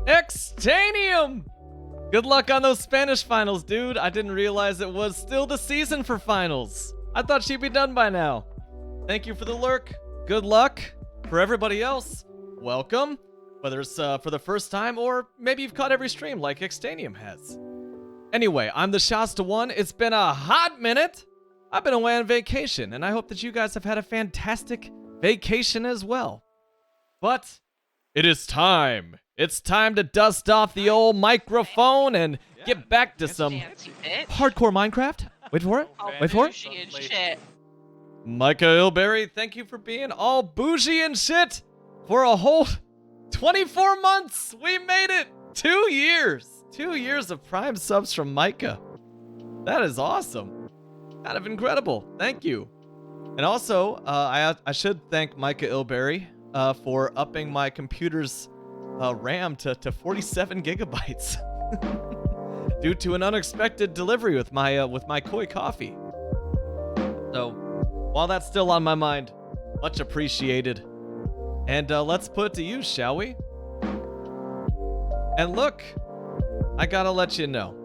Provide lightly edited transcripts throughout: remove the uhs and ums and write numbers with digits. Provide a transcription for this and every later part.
Xtanium! Good luck on those Spanish finals, dude. I didn't realize it was still the season for finals. I thought she'd be done by now. Thank you for the lurk. Good luck. For everybody else, welcome. Whether it's for the first time or maybe you've caught every stream like Xtanium has. Anyway, I'm the Shasta One. It's been a hot minute. I've been away on vacation, and I hope that you guys have had a fantastic vacation as well. But it is time. It's time to dust off the old microphone and get back to some hardcore Minecraft. Wait for it. Wait for it. Micah Ilberry, thank you for being all bougie and shit for a whole 24 months. We made it. 2 years. 2 years of Prime subs from Micah. That is awesome. Kind of incredible. Thank you. And also, I should thank Micah Ilberry for upping my computer's RAM to 47 gigabytes due to an unexpected delivery with my Koi coffee. So, while that's still on my mind, much appreciated. And let's put it to use, shall we? And look, I gotta let you know,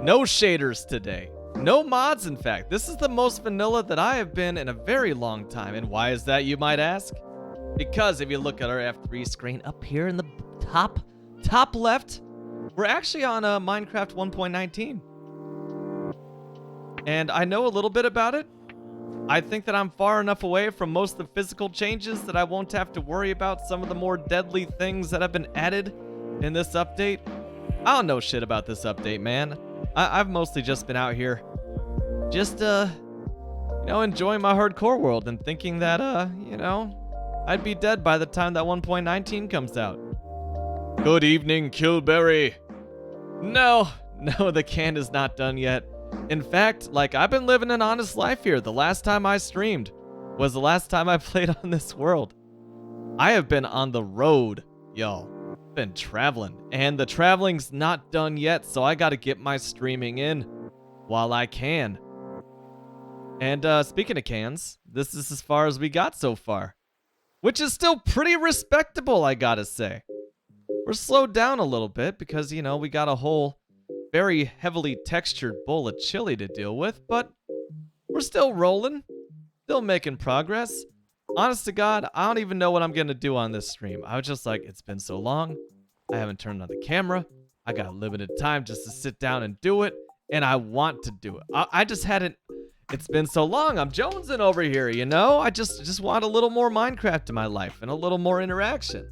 no shaders today. No mods, in fact. This is the most vanilla that I have been in a very long time. And why is that, you might ask? Because if you look at our F3 screen up here in the top left, we're actually on Minecraft 1.19. And I know a little bit about it. I think that I'm far enough away from most of the physical changes that I won't have to worry about some of the more deadly things that have been added in this update. I don't know shit about this update, man. I've mostly just been out here just, enjoying my hardcore world and thinking that, I'd be dead by the time that 1.19 comes out. Good evening, Killberry. No, the can is not done yet. In fact, I've been living an honest life here. The last time I streamed was the last time I played on this world. I have been on the road, y'all. Been traveling, and the traveling's not done yet, so I gotta get my streaming in while I can. And speaking of cans, this is as far as we got so far, which is still pretty respectable, I gotta say. We're slowed down a little bit because, we got a whole very heavily textured bowl of chili to deal with, but we're still rolling, still making progress. Honest to God, I don't even know what I'm gonna do on this stream. I was just like, it's been so long. I haven't turned on the camera. I got limited time just to sit down and do it, and I want to do it. I just hadn't. It's been so long. I'm jonesing over here, I just want a little more Minecraft in my life and a little more interaction.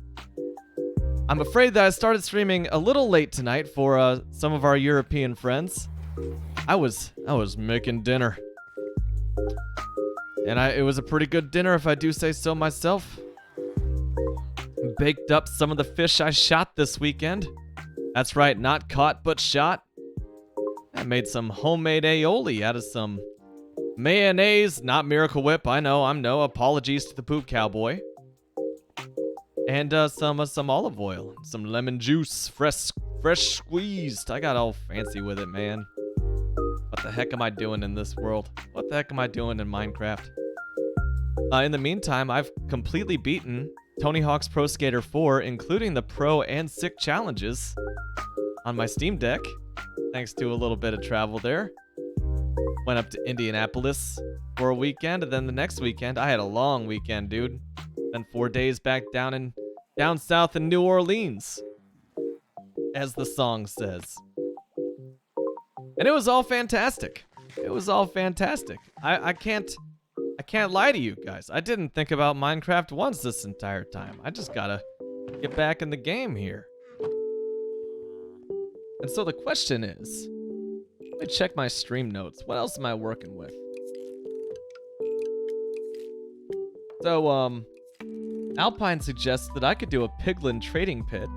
I'm afraid that I started streaming a little late tonight for some of our European friends. I was making dinner. And it was a pretty good dinner, if I do say so myself. Baked up some of the fish I shot this weekend. That's right, not caught, but shot. I made some homemade aioli out of some mayonnaise, not Miracle Whip. I know, apologies to the poop cowboy. And some olive oil, some lemon juice, fresh squeezed. I got all fancy with it, man. What the heck am I doing in this world? What the heck am I doing in Minecraft? In the meantime, I've completely beaten Tony Hawk's Pro Skater 4, including the Pro and Sick challenges on my Steam Deck, thanks to a little bit of travel there. Went up to Indianapolis for a weekend, and then the next weekend, I had a long weekend, dude. Then 4 days back down south in New Orleans, as the song says. And it was all fantastic. It was all fantastic. I can't lie to you guys. I didn't think about Minecraft once this entire time. I just gotta get back in the game here. And so the question is, let me check my stream notes. What else am I working with? So, Alpine suggests that I could do a piglin trading pit,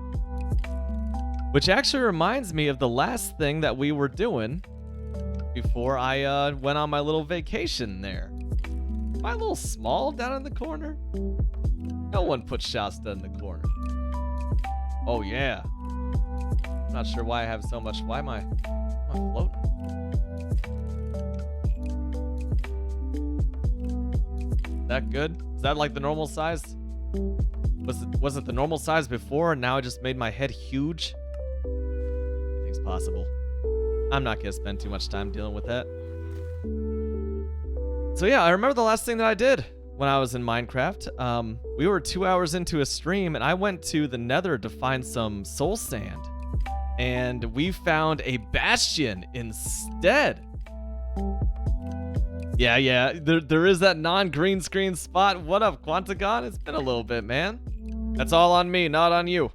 which actually reminds me of the last thing that we were doing before I went on my little vacation there. Am I a little small down in the corner? No one put Shasta in the corner. Oh yeah. I'm not sure why I have so much. Why am I floating? Is that good? Is that like the normal size? Was it the normal size before and now I just made my head huge? Anything's possible. I'm not gonna spend too much time dealing with that. So yeah, I remember the last thing that I did when I was in Minecraft. We were 2 hours into a stream and I went to the Nether to find some soul sand. And we found a bastion instead. Yeah, there is that non-green screen spot. What up, Quantagon? It's been a little bit, man. That's all on me, not on you.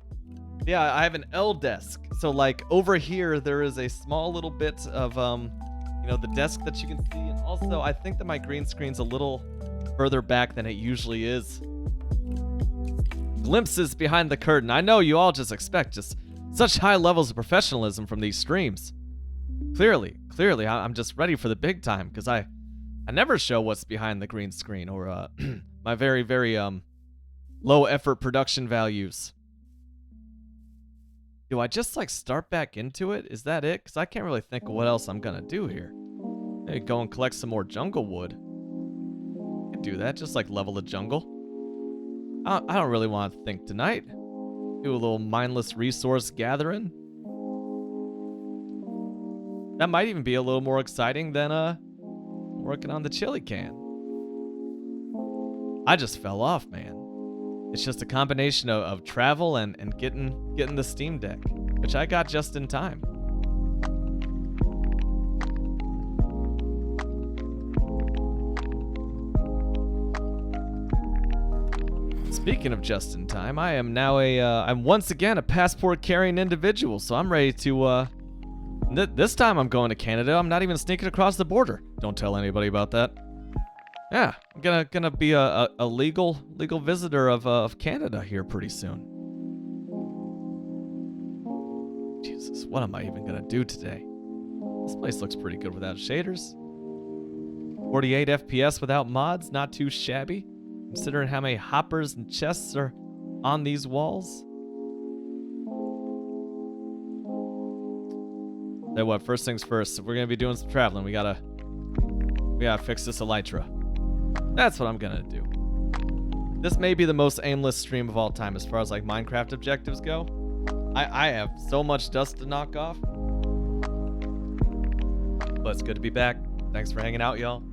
Yeah, I have an L desk. So like over here, there is a small little bit of, the desk that you can see. And also, I think that my green screen's a little further back than it usually is. Glimpses behind the curtain. I know you all just expect just such high levels of professionalism from these streams. Clearly, I'm just ready for the big time because I never show what's behind the green screen or my very, very low effort production values. Do I just like start back into it? Is that it? Because I can't really think of what else I'm gonna do here. Maybe go and collect some more jungle wood. I can do that, just like level the jungle. I don't really want to think tonight. Do a little mindless resource gathering. That might even be a little more exciting than working on the chili can. I just fell off, man. It's just a combination of travel and getting the Steam Deck, which I got just in time. Speaking of just in time, I am now I'm once again a passport carrying individual, so I'm ready to this time I'm going to Canada. I'm not even sneaking across the border. Don't tell anybody about that. Yeah, I'm gonna be a legal visitor of Canada here pretty soon. Jesus, what am I even gonna do today? This place looks pretty good without shaders. 48 FPS without mods, not too shabby, considering how many hoppers and chests are on these walls. Then what? First things first. If we're gonna be doing some traveling, we gotta fix this elytra. That's what I'm gonna do. This may be the most aimless stream of all time as far as like Minecraft objectives go. I have so much dust to knock off. But it's good to be back. Thanks for hanging out, y'all.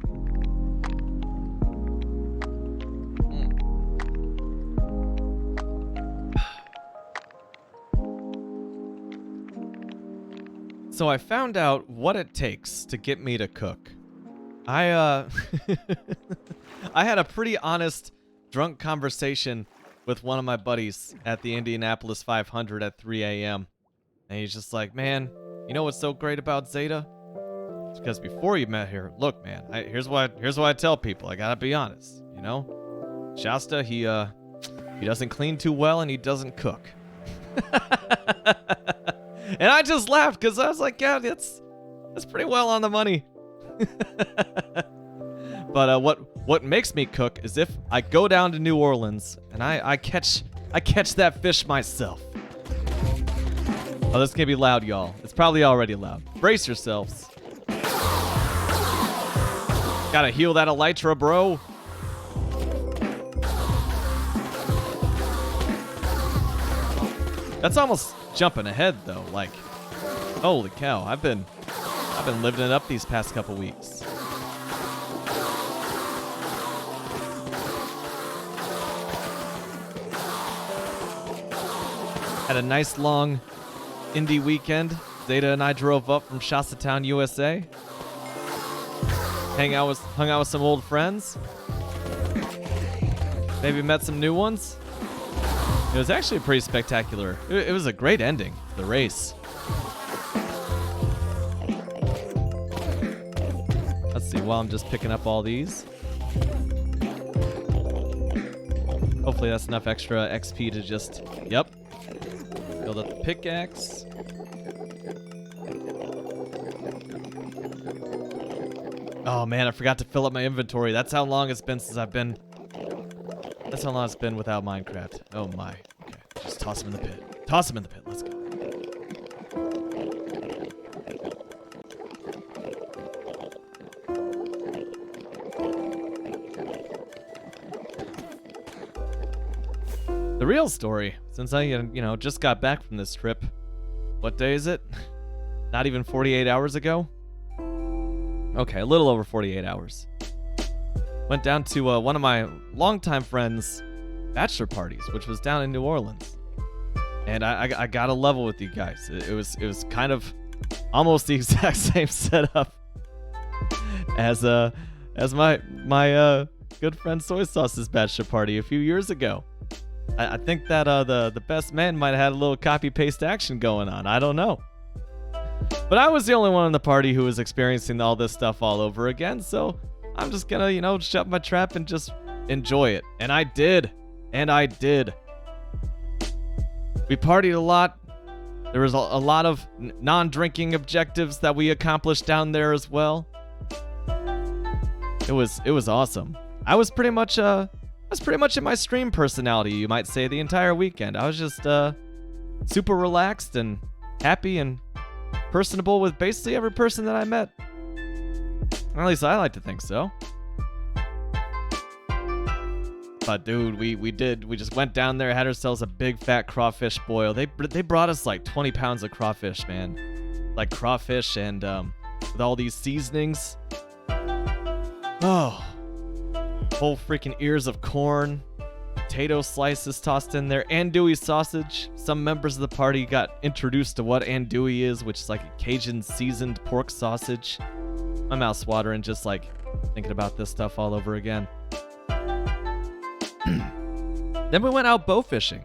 So I found out what it takes to get me to cook. I had a pretty honest drunk conversation with one of my buddies at the Indianapolis 500 at 3 a.m. And he's just like, man, you know what's so great about Zeta? It's because before you met here, look, man, here's what I tell people. I gotta be honest, you know? Shasta, he doesn't clean too well and he doesn't cook. And I just laughed because I was like, yeah, that's pretty well on the money. But what makes me cook is if I go down to New Orleans and I catch that fish myself. Oh, this is gonna be loud, y'all. It's probably already loud. Brace yourselves. Gotta heal that elytra, bro. That's almost jumping ahead though. Like, holy cow! I've been living it up these past couple weeks. Had a nice long indie weekend. Zeta and I drove up from Shastatown, USA. Hung out with some old friends. Maybe met some new ones. It was actually pretty spectacular. It was a great ending, the race. Let's see, while I'm just picking up all these. Hopefully that's enough extra XP to just, yep. Build up the pickaxe. Oh man, I forgot to fill up my inventory. That's how long it's been since I've been... That's how long it's been without Minecraft. Oh my. Okay, just toss him in the pit. Toss him in the pit, let's go. The real story, since I, just got back from this trip. What day is it? Not even 48 hours ago? Okay, a little over 48 hours. Went down to one of my longtime friends' bachelor parties, which was down in New Orleans. And I got a level with you guys. It was kind of almost the exact same setup as my good friend Soy Sauce's bachelor party a few years ago. I think that the best man might have had a little copy paste action going on. I don't know. But I was the only one in the party who was experiencing all this stuff all over again, so I'm just gonna, shut my trap and just enjoy it. And I did. We partied a lot. There was a lot of non-drinking objectives that we accomplished down there as well. It was awesome. I was pretty much in my stream personality, you might say, the entire weekend. I was just super relaxed and happy and personable with basically every person that I met. Or at least I like to think so. But dude, we just went down there, had ourselves a big fat crawfish boil. They brought us like 20 pounds of crawfish, man. Like crawfish and with all these seasonings. Oh, whole freaking ears of corn, potato slices tossed in there, andouille sausage. Some members of the party got introduced to what andouille is, which is like a Cajun seasoned pork sausage. My mouth's watering just like thinking about this stuff all over again. Then we went out bow fishing.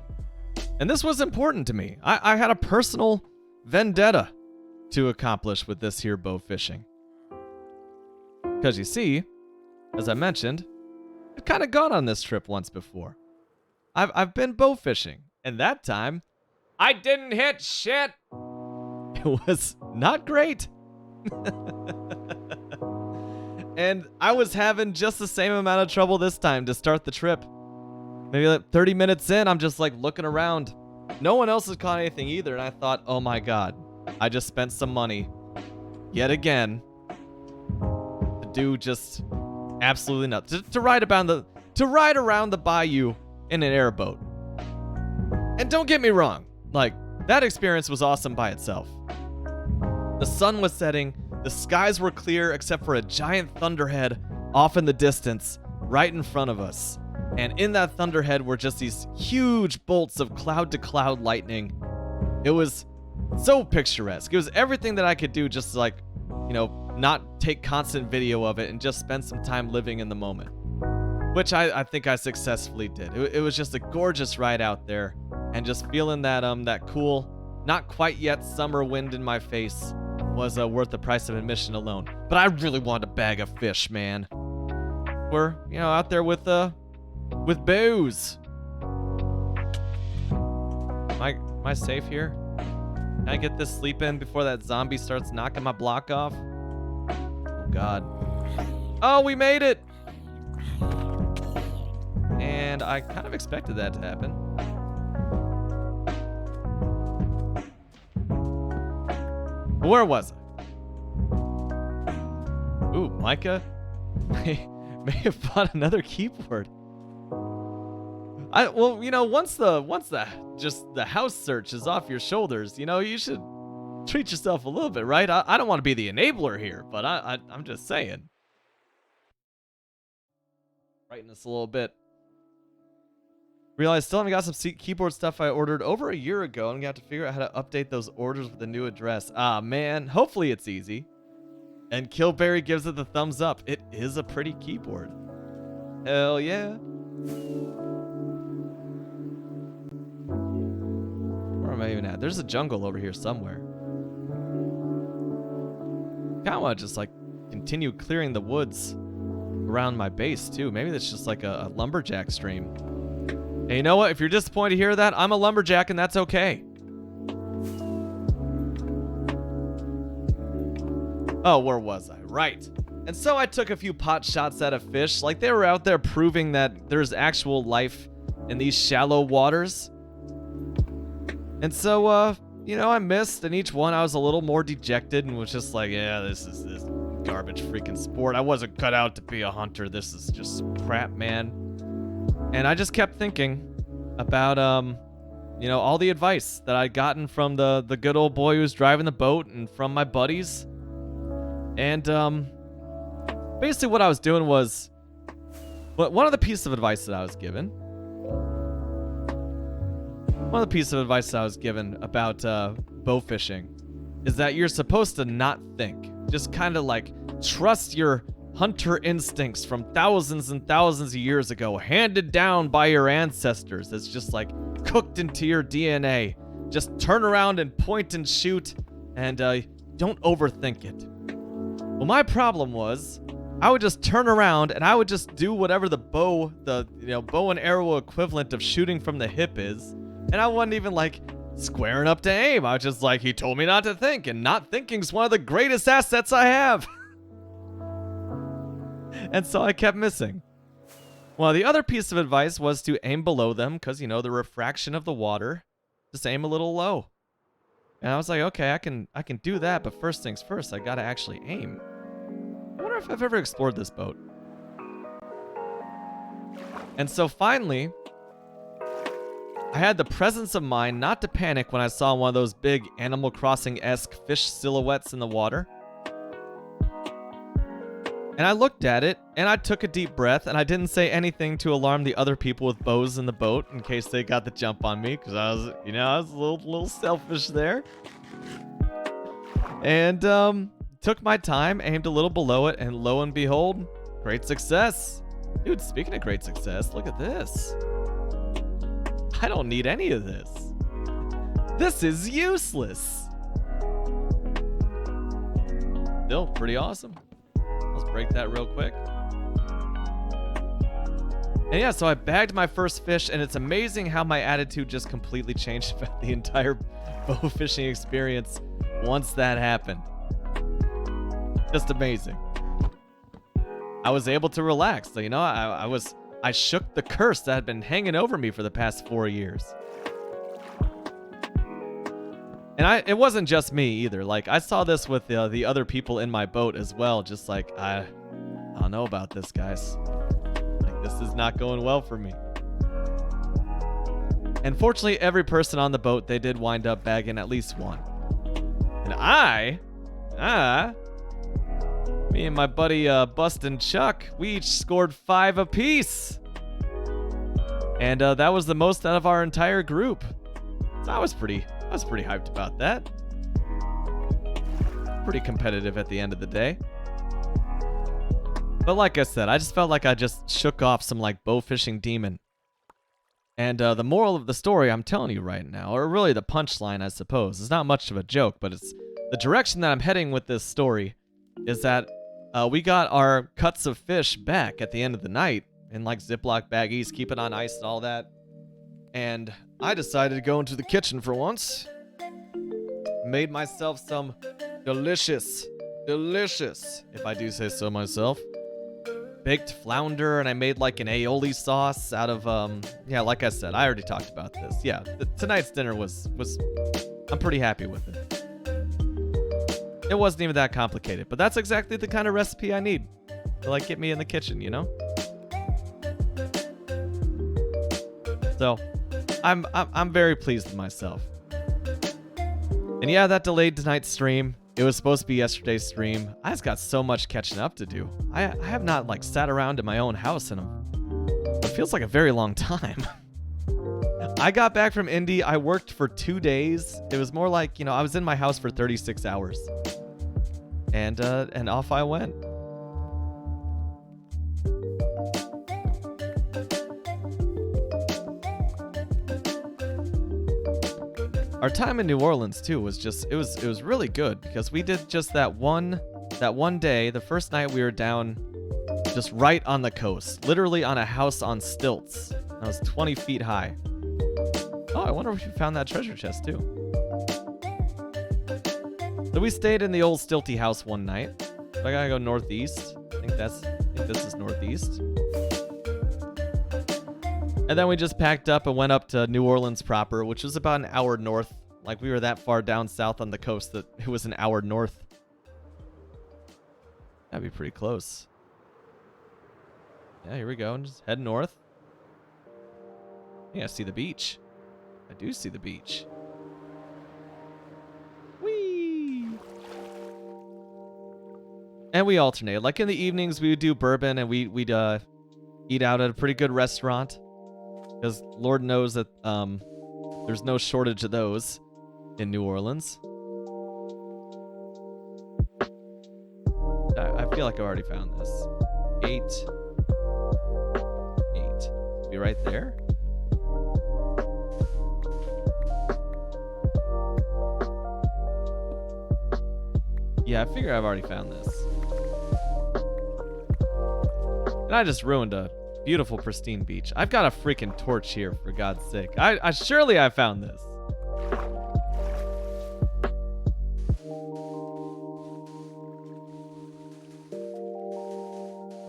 And this was important to me. I had a personal vendetta to accomplish with this here bow fishing. Because you see, as I mentioned, I've kind of gone on this trip once before. I've been bow fishing, and that time, I didn't hit shit. It was not great. And I was having just the same amount of trouble this time to start the trip. Maybe like 30 minutes in, I'm just like looking around. No one else has caught anything either, and I thought, oh my god, I just spent some money yet again to do just absolutely nothing. To ride around the bayou in an airboat. And don't get me wrong, like, that experience was awesome by itself. The sun was setting, the skies were clear except for a giant thunderhead off in the distance right in front of us. And in that thunderhead were just these huge bolts of cloud-to-cloud lightning. It was so picturesque. It was everything that I could do just to, like, not take constant video of it and just spend some time living in the moment. Which I think I successfully did. It was just a gorgeous ride out there. And just feeling that cool, not quite yet summer wind in my face was worth the price of admission alone. But I really wanted a bag of fish, man. We're, out there with booze. Am I safe here? Can I get this sleep in before that zombie starts knocking my block off? Oh god. Oh, we made it! And I kind of expected that to happen. Where was I? Ooh, Micah may have bought another keyboard. Once the house search is off your shoulders, you should treat yourself a little bit, right? I don't want to be the enabler here, but I'm just saying. Brighten this a little bit. Realized still haven't got some keyboard stuff I ordered over a year ago. I'm gonna have to figure out how to update those orders with the new address. Ah, man. Hopefully it's easy. And Killberry gives it the thumbs up. It is a pretty keyboard. Hell yeah. Where am I even at? There's a jungle over here somewhere. Kinda wanna just like continue clearing the woods around my base too. Maybe that's just like a lumberjack stream. Hey, you know what? If you're disappointed to hear that, I'm a lumberjack and that's okay. Oh, where was I? Right. And so I took a few pot shots at a fish, like they were out there proving that there's actual life in these shallow waters. And so, I missed, and each one I was a little more dejected and was just like, yeah, this is this garbage freaking sport. I wasn't cut out to be a hunter. This is just crap, man. And I just kept thinking, about you know, all the advice that I'd gotten from the good old boy who's driving the boat and from my buddies. And basically what I was doing was, one of the pieces of advice that I was given about bow fishing is that you're supposed to not think. Just kind of like trust your hunter instincts from thousands and thousands of years ago, handed down by your ancestors. It's just like cooked into your DNA. Just turn around and point and shoot, and don't overthink it. Well, my problem was I would just turn around and I would just do whatever the bow and arrow equivalent of shooting from the hip is, and I wasn't even like squaring up to aim. I was just like, he told me not to think, and not thinking's one of the greatest assets I have. And so I kept missing. Well, the other piece of advice was to aim below them, because, you know, the refraction of the water. Just aim a little low. And I was like, okay, I can do that, but first things first, I gotta actually aim. I wonder if I've ever explored this boat. And so finally, I had the presence of mind not to panic when I saw one of those big Animal Crossing-esque fish silhouettes in the water. And I looked at it, and I took a deep breath, and I didn't say anything to alarm the other people with bows in the boat in case they got the jump on me, because I was a little selfish there. And took my time, aimed a little below it, and lo and behold, great success. Dude, speaking of great success, look at this. I don't need any of this. This is useless. Still pretty awesome. Let's break that real quick. And yeah, so I bagged my first fish, and it's amazing how my attitude just completely changed about the entire bow fishing experience once that happened. Just amazing. I was able to relax. So, you know, I shook the curse that had been hanging over me for the past 4 years. And it wasn't just me either. Like, I saw this with the other people in my boat as well. Just like, I don't know about this, guys. Like, this is not going well for me. And fortunately, every person on the boat, they did wind up bagging at least one. And me and my buddy Bustin' Chuck, we each scored 5 apiece. And that was the most out of our entire group. So I was pretty hyped about that. Pretty competitive at the end of the day. But like I said, I just felt like I just shook off some like bow fishing demon. And the moral of the story I'm telling you right now, or really the punchline, I suppose, is not much of a joke, but it's the direction that I'm heading with this story is that we got our cuts of fish back at the end of the night in like Ziploc baggies, keep it on ice and all that. And I decided to go into the kitchen for once. Made myself some delicious, if I do say so myself, baked flounder, and I made like an aioli sauce out of, yeah, like I said, I already talked about this. Yeah, tonight's dinner was, I'm pretty happy with it. It wasn't even that complicated, but that's exactly the kind of recipe I need to like get me in the kitchen, you know? So, I'm very pleased with myself. And yeah, that delayed tonight's stream. It was supposed to be yesterday's stream. I just got so much catching up to do. I have not like sat around in my own house in it feels like a very long time. I got back from Indy. I worked for 2 days. It was more like, you know, I was in my house for 36 hours. And off I went. Our time in New Orleans too was just it was really good because we did just that one day, the first night we were down just right on the coast, literally on a house on stilts. That was 20 feet high. Oh, I wonder if you found that treasure chest too. So we stayed in the old stilty house one night. So I gotta go northeast. I think this is northeast. And then we just packed up and went up to New Orleans proper, which was about an hour north. Like we were that far down south on the coast that it was an hour north. That'd be pretty close. Yeah, here we go. And just head north. Yeah, I see the beach. I do see the beach. Whee! And we alternate. Like in the evenings, we would do bourbon and we'd eat out at a pretty good restaurant. Because Lord knows that there's no shortage of those in New Orleans. I feel like I already found this. 8. Be right there. Yeah, I figure I've already found this. And I just ruined a beautiful, pristine beach. I've got a freaking torch here, for God's sake. I surely I found this.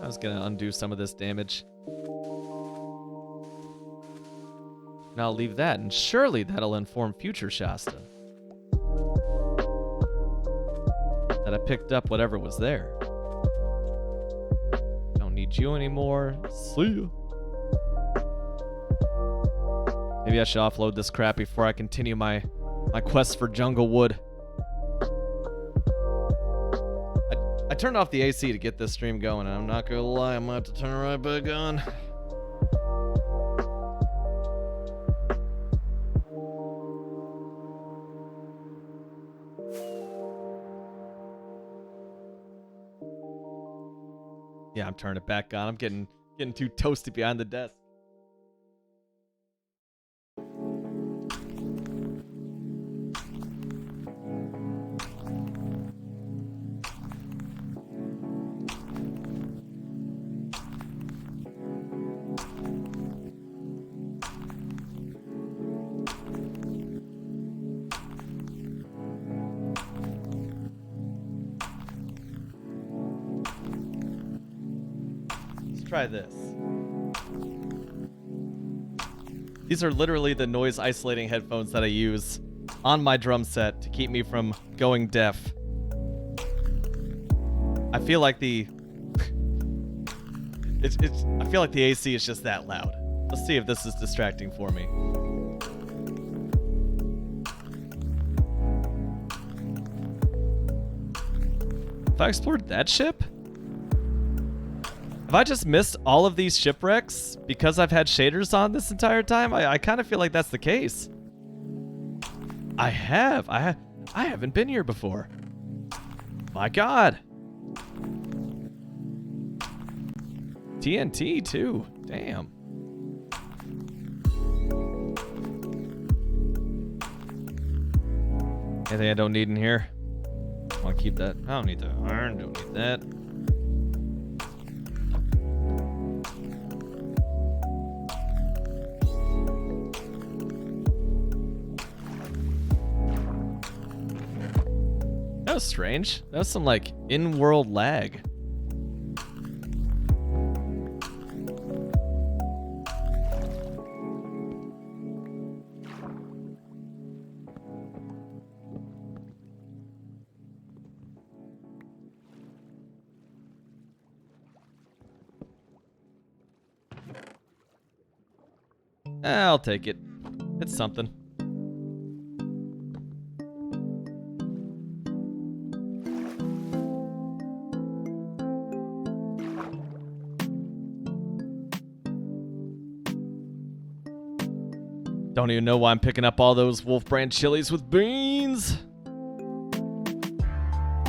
I was gonna undo some of this damage. And I'll leave that, and surely that'll inform future Shasta. That I picked up whatever was there. Don't need you anymore. See ya. Maybe I should offload this crap before I continue my quest for jungle wood. I turned off the AC to get this stream going, and I'm not gonna lie, I'm gonna have to turn it right back on. Yeah, I'm turning it back on. I'm getting too toasty behind the desk. Try this. These are literally the noise isolating headphones that I use on my drum set to keep me from going deaf. I feel like the I feel like the AC is just that loud. Let's see if this is distracting for me. Have I explored that ship? Have I just missed all of these shipwrecks because I've had shaders on this entire time? I kind of feel like that's the case. I have. I haven't been here before. My God. TNT too. Damn. Anything I don't need in here? I want to keep that. I don't need the iron. Don't need that. That was strange. That was some like in-world lag. I'll take it. It's something. Don't even know why I'm picking up all those Wolf Brand chilies with beans.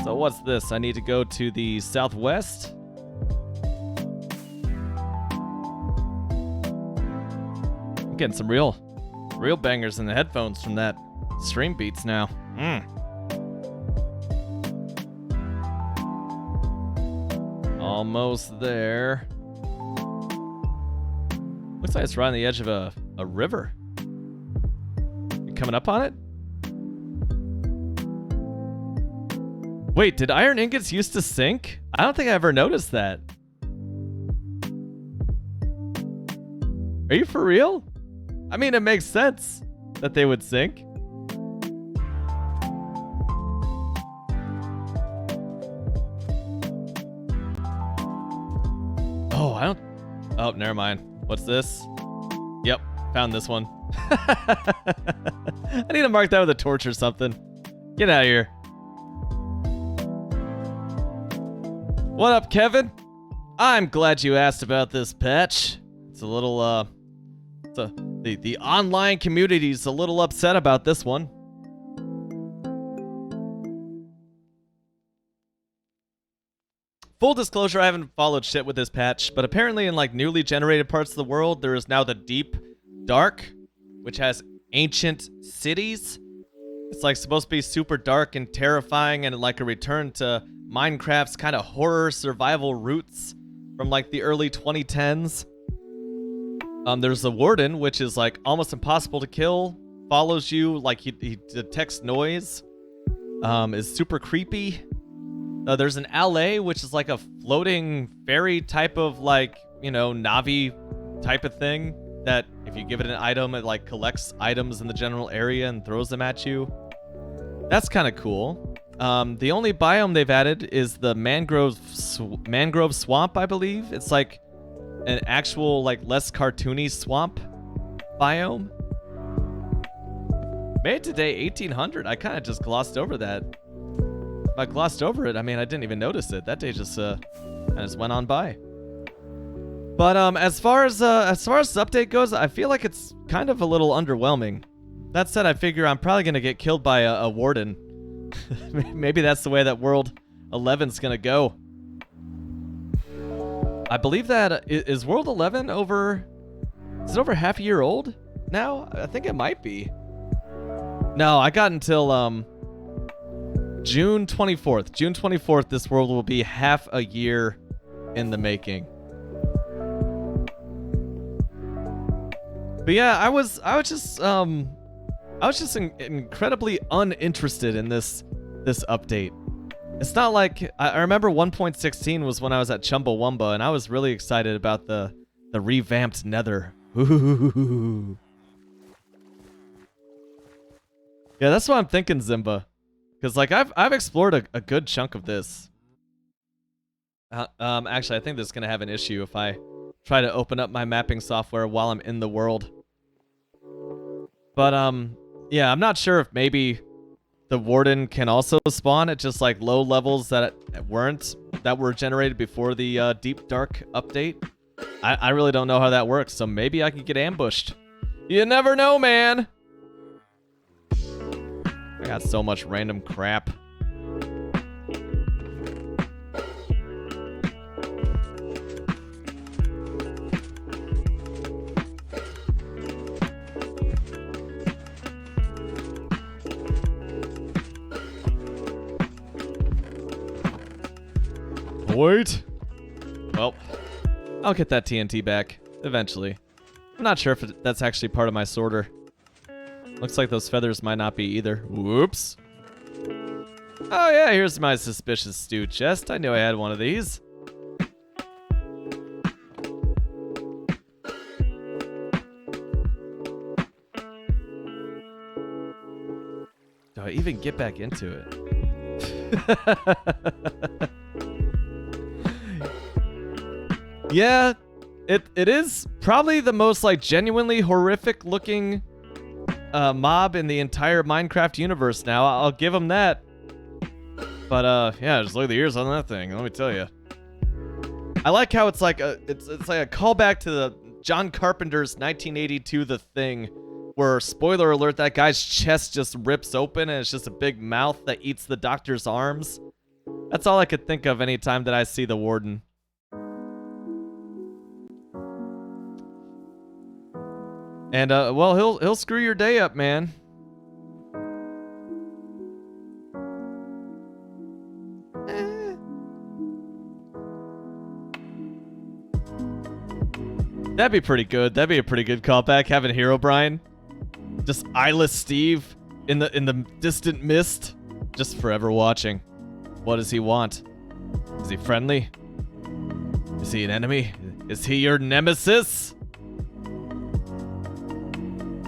So what's this? I need to go to the southwest. I'm getting some real bangers in the headphones from that stream beats now. Almost there. Looks like it's right on the edge of a river. Coming up on it? Wait, did iron ingots used to sink? I don't think I ever noticed that. Are you for real? I mean, it makes sense that they would sink. Oh, never mind. What's this? Yep, found this one. I need to mark that with a torch or something. Get out of here. What up, Kevin? I'm glad you asked about this patch. It's a little, the online community's a little upset about this one. Full disclosure, I haven't followed shit with this patch, but apparently in like newly generated parts of the world, there is now the Deep Dark, which has ancient cities. It's like supposed to be super dark and terrifying and like a return to Minecraft's kind of horror survival roots from like the early 2010s. There's the Warden, which is like almost impossible to kill, follows you, like he detects noise, is super creepy. There's an LA, which is like a floating fairy type of like, you know, Navi type of thing that if you give it an item, it like collects items in the general area and throws them at you. That's kind of cool. The only biome they've added is the mangrove swamp, I believe. It's like an actual like less cartoony swamp biome. Made today 1800. I kind of just glossed over that. If I glossed over it, I mean, I didn't even notice it. That day just went on by. But as far as this update goes, I feel like it's kind of a little underwhelming. That said, I figure I'm probably gonna get killed by a warden. Maybe that's the way that World 11's gonna go. I believe that is World 11 over. Is it over half a year old now? I think it might be. No, I got until June 24th. June 24th, this world will be half a year in the making. But yeah, I was just incredibly uninterested in this update. It's not like I remember 1.16 was when I was at Chumbawamba, and I was really excited about the revamped Nether. Ooh. Yeah, that's what I'm thinking, Zimba. Because like I've explored a good chunk of this. Actually, I think this is gonna have an issue if I try to open up my mapping software while I'm in the world. But yeah, I'm not sure if maybe the Warden can also spawn at just like low levels that were generated before the Deep Dark update. I really don't know how that works, so maybe I could get ambushed. You never know, man. I got so much random crap. Wait. Well, I'll get that TNT back eventually. I'm not sure if that's actually part of my sorter. Looks like those feathers might not be either. Whoops. Oh yeah, here's my suspicious stew chest. I knew I had one of these. Do I even get back into it? Yeah, it is probably the most like genuinely horrific looking mob in the entire Minecraft universe now. I'll give them that. But yeah, just look at the ears on that thing. Let me tell you. I like how it's like a callback to the John Carpenter's 1982 The Thing, where spoiler alert, that guy's chest just rips open and it's just a big mouth that eats the doctor's arms. That's all I could think of anytime that I see the Warden. And well, he'll screw your day up, man. That'd be pretty good. That'd be a pretty good callback, having Herobrine just eyeless Steve in the distant mist, just forever watching. What does he want? Is he friendly? Is he an enemy? Is he your nemesis?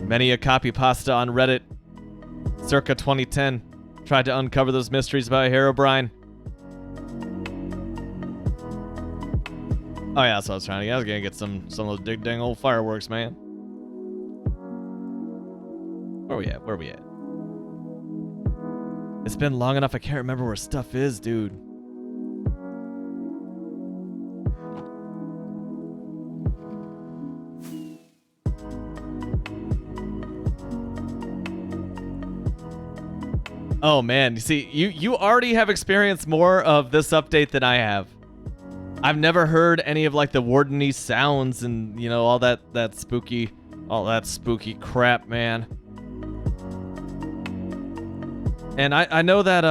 Many a copy pasta on Reddit, circa 2010, tried to uncover those mysteries about Herobrine. Oh yeah, that's what I was trying to get. I was gonna get some of those dig dang old fireworks, man. we at? Where are we at? It's been long enough I can't remember where stuff is, dude. Oh man, you see, you already have experienced more of this update than I have. I've never heard any of like the wardeny sounds and you know all that spooky crap, man. And I know that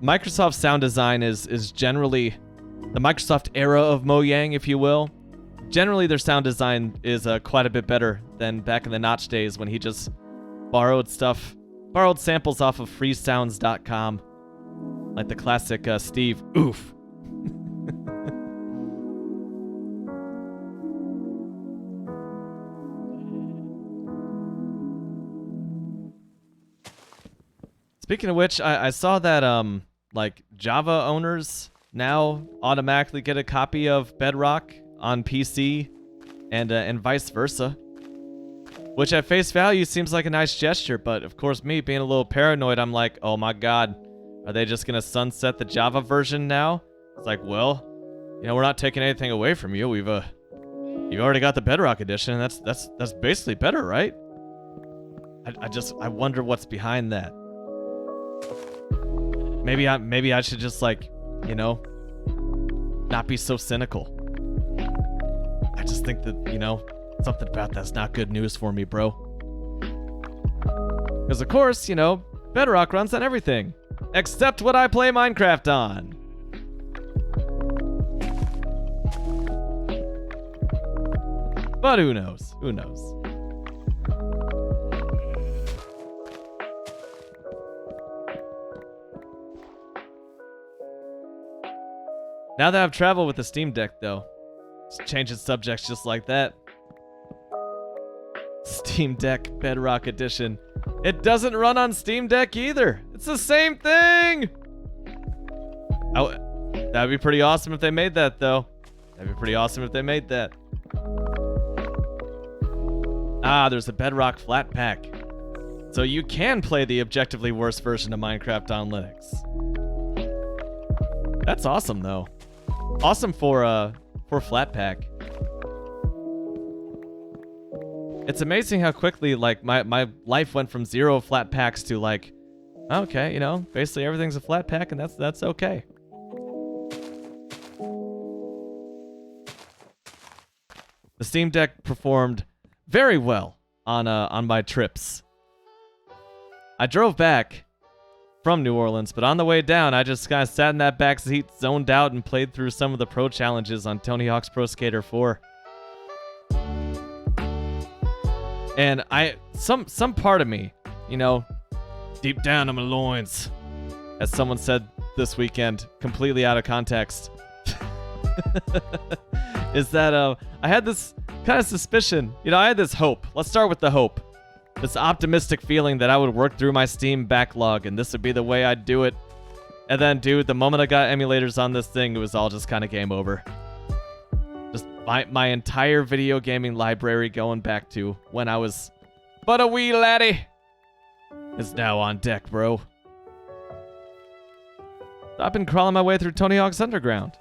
Microsoft sound design is generally the Microsoft era of Mojang, if you will. Generally, their sound design is quite a bit better than back in the Notch days when he just borrowed samples off of freesounds.com, like the classic Steve Oof. Speaking of which, I saw that like Java owners now automatically get a copy of Bedrock on PC and vice versa. Which at face value seems like a nice gesture, but of course me being a little paranoid, I'm like, oh my god, are they just gonna sunset the Java version now? It's like, well, you know, we're not taking anything away from you. You've already got the Bedrock edition, and that's basically better, right? I wonder what's behind that. Maybe I should just like, you know, not be so cynical. I just think that, you know, something about that's not good news for me, bro. Because of course, you know, Bedrock runs on everything. Except what I play Minecraft on. But who knows? Who knows? Now that I've traveled with the Steam Deck, though, just changing subjects just like that. Steam Deck Bedrock Edition. It doesn't run on Steam Deck either. It's the same thing. Oh, that'd be pretty awesome if they made that, though. That'd be pretty awesome if they made that. Ah, there's a Bedrock flat pack. So you can play the objectively worst version of Minecraft on Linux. That's awesome, though. Awesome for Flatpak. It's amazing how quickly like my life went from 0 Flatpaks to like, okay, you know, basically everything's a Flatpak and that's okay. The Steam Deck performed very well on my trips. I drove back from New Orleans, but on the way down, I just kind of sat in that back seat, zoned out, and played through some of the pro challenges on Tony Hawk's Pro Skater 4. And some part of me, you know, deep down in my loins, as someone said this weekend, completely out of context, is that I had this kind of suspicion, you know, I had this hope. Let's start with the hope. This optimistic feeling that I would work through my Steam backlog and this would be the way I'd do it. And then, dude, the moment I got emulators on this thing, it was all just kind of game over. Just my entire video gaming library going back to when I was but a wee laddie is now on deck, bro. I've been crawling my way through Tony Hawk's Underground.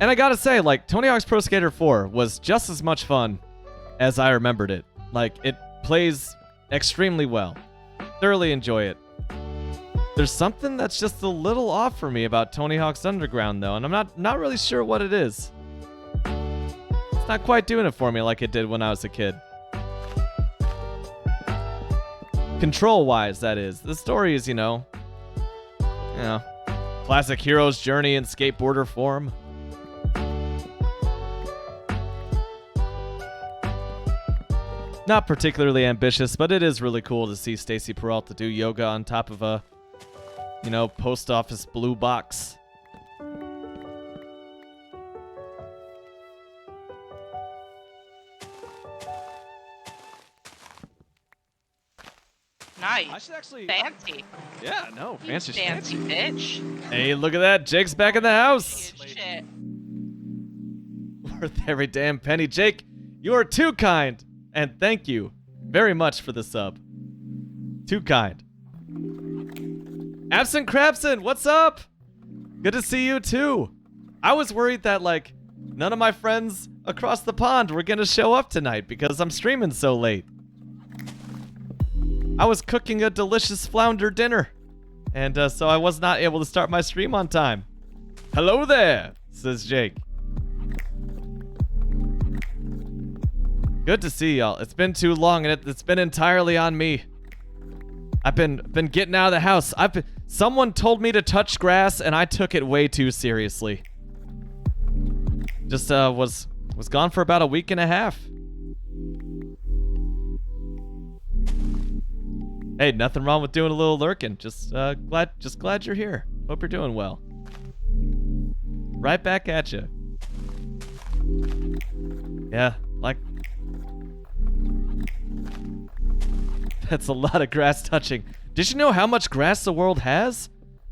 And I gotta say, like, Tony Hawk's Pro Skater 4 was just as much fun as I remembered it. Like, it plays extremely well. Thoroughly enjoy it. There's something that's just a little off for me about Tony Hawk's Underground, though, and I'm not really sure what it is. It's not quite doing it for me like it did when I was a kid. Control-wise, that is. The story is, you know, classic hero's journey in skateboarder form. Not particularly ambitious, but it is really cool to see Stacy Peralta do yoga on top of a, you know, post office blue box. Nice. I should actually... Fancy. Yeah, no, fancy shit. Fancy bitch. Hey, look at that. Jake's back in the house. Shit. Worth every damn penny. Jake, you are too kind. And thank you very much for the sub. Too kind. Absent Crabson, what's up? Good to see you too. I was worried that like none of my friends across the pond were gonna show up tonight because I'm streaming so late. I was cooking a delicious flounder dinner, and so I was not able to start my stream on time. Hello there, says Jake. Good to see y'all. It's been too long, and it's been entirely on me. I've been getting out of the house. Someone told me to touch grass, and I took it way too seriously. Just was gone for about a week and a half. Hey, nothing wrong with doing a little lurking. Just glad you're here. Hope you're doing well. Right back at you. Yeah, like that's a lot of grass touching. Did you know how much grass the world has?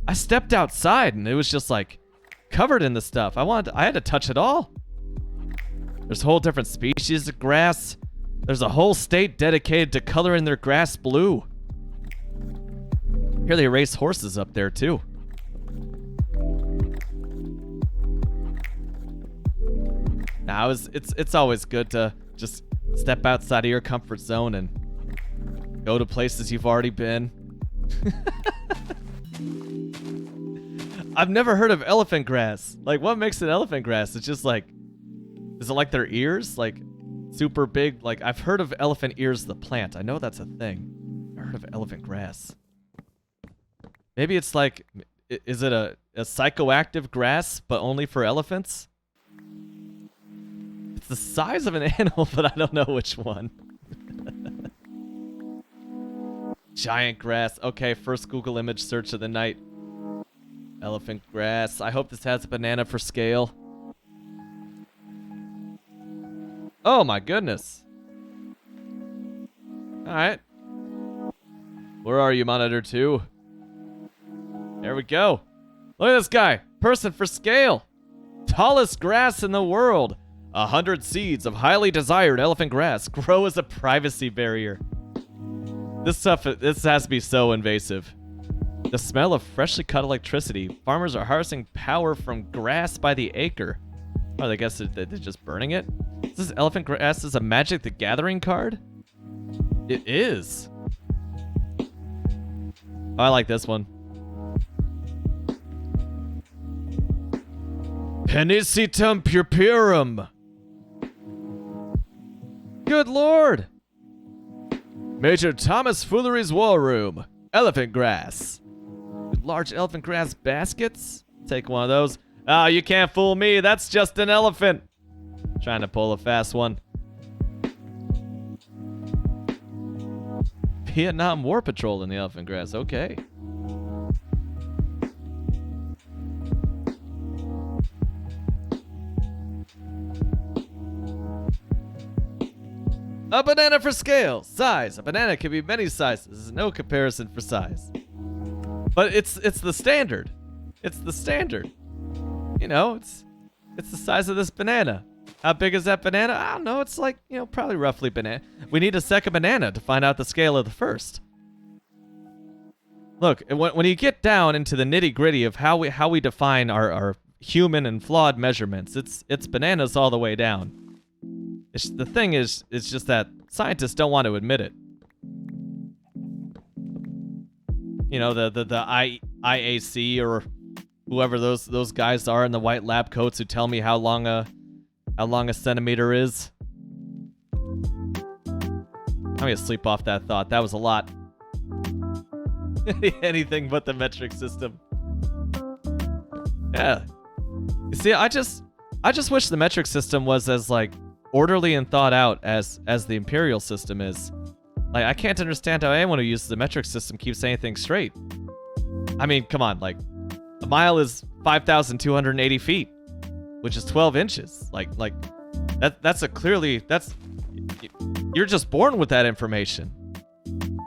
I stepped outside and it was just like covered in the stuff. I had to touch it all. There's a whole different species of grass. There's a whole state dedicated to coloring their grass blue. Here they race horses up there too. Now it's always good to just step outside of your comfort zone and go to places you've already been. I've never heard of elephant grass. Like, what makes it elephant grass? It's just like, is it like their ears? Like, super big? Like, I've heard of elephant ears, the plant. I know that's a thing. I've heard of elephant grass. Maybe it's like, is it a psychoactive grass, but only for elephants? It's the size of an animal, but I don't know which one. Giant grass. Okay, first Google image search of the night. Elephant grass. I hope this has a banana for scale. Oh my goodness. Alright. Where are you, Monitor 2? There we go. Look at this guy. Person for scale. Tallest grass in the world. 100 seeds of highly desired elephant grass grow as a privacy barrier. This has to be so invasive. The smell of freshly cut electricity. Farmers are harvesting power from grass by the acre. Oh, I guess they're just burning it? This elephant grass is a Magic the Gathering card? It is. Oh, I like this one. Penicitum purpurum. Good lord. Major Thomas Foolery's War Room. Elephant grass. Large elephant grass baskets? Take one of those. Oh, you can't fool me. That's just an elephant. Trying to pull a fast one. Vietnam War Patrol in the elephant grass. Okay. A banana for scale. Size. A banana can be many sizes. No comparison for size. But it's the standard. It's the standard. You know, it's the size of this banana. How big is that banana? I don't know. It's like, you know, probably roughly banana. We need a second banana to find out the scale of the first. Look, when you get down into the nitty-gritty of how we define our human and flawed measurements, it's bananas all the way down. The thing is, it's just that scientists don't want to admit it. You know, the IAC or whoever those guys are in the white lab coats who tell me how long a centimeter is. I'm gonna sleep off that thought. That was a lot. Anything but the metric system. Yeah. You see, I just wish the metric system was as like orderly and thought out as the imperial system is. Like, I can't understand how anyone who uses the metric system keeps anything straight. I mean, come on, like, a mile is 5,280 feet, which is 12 inches. Like that's you're just born with that information.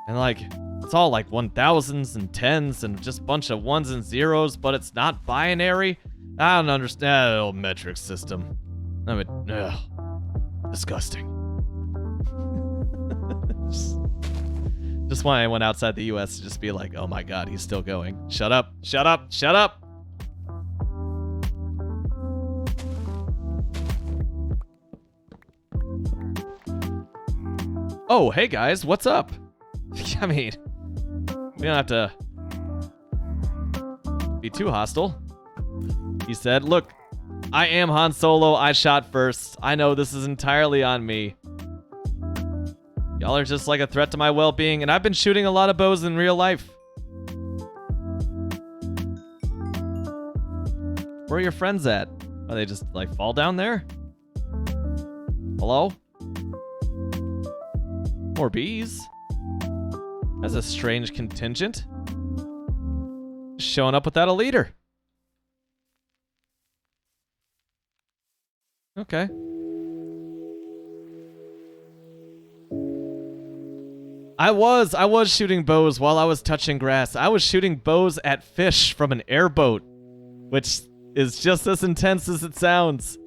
And like, it's all like 1000s and 10s and just a bunch of ones and zeros, but it's not binary. I don't understand that old metric system. I mean, ugh, disgusting. Just why I went outside the US to just be like, oh my god, he's still going. Shut up, shut up, shut up! Oh, hey guys, what's up? I mean, we don't have to be too hostile. He said, look, I am Han Solo, I shot first. I know this is entirely on me. Y'all are just like a threat to my well-being, and I've been shooting a lot of bows in real life. Where are your friends at? Are they just, like, fall down there? Hello? More bees? That's a strange contingent. Showing up without a leader. Okay. I was shooting bows while I was touching grass. I was shooting bows at fish from an airboat, which is just as intense as it sounds.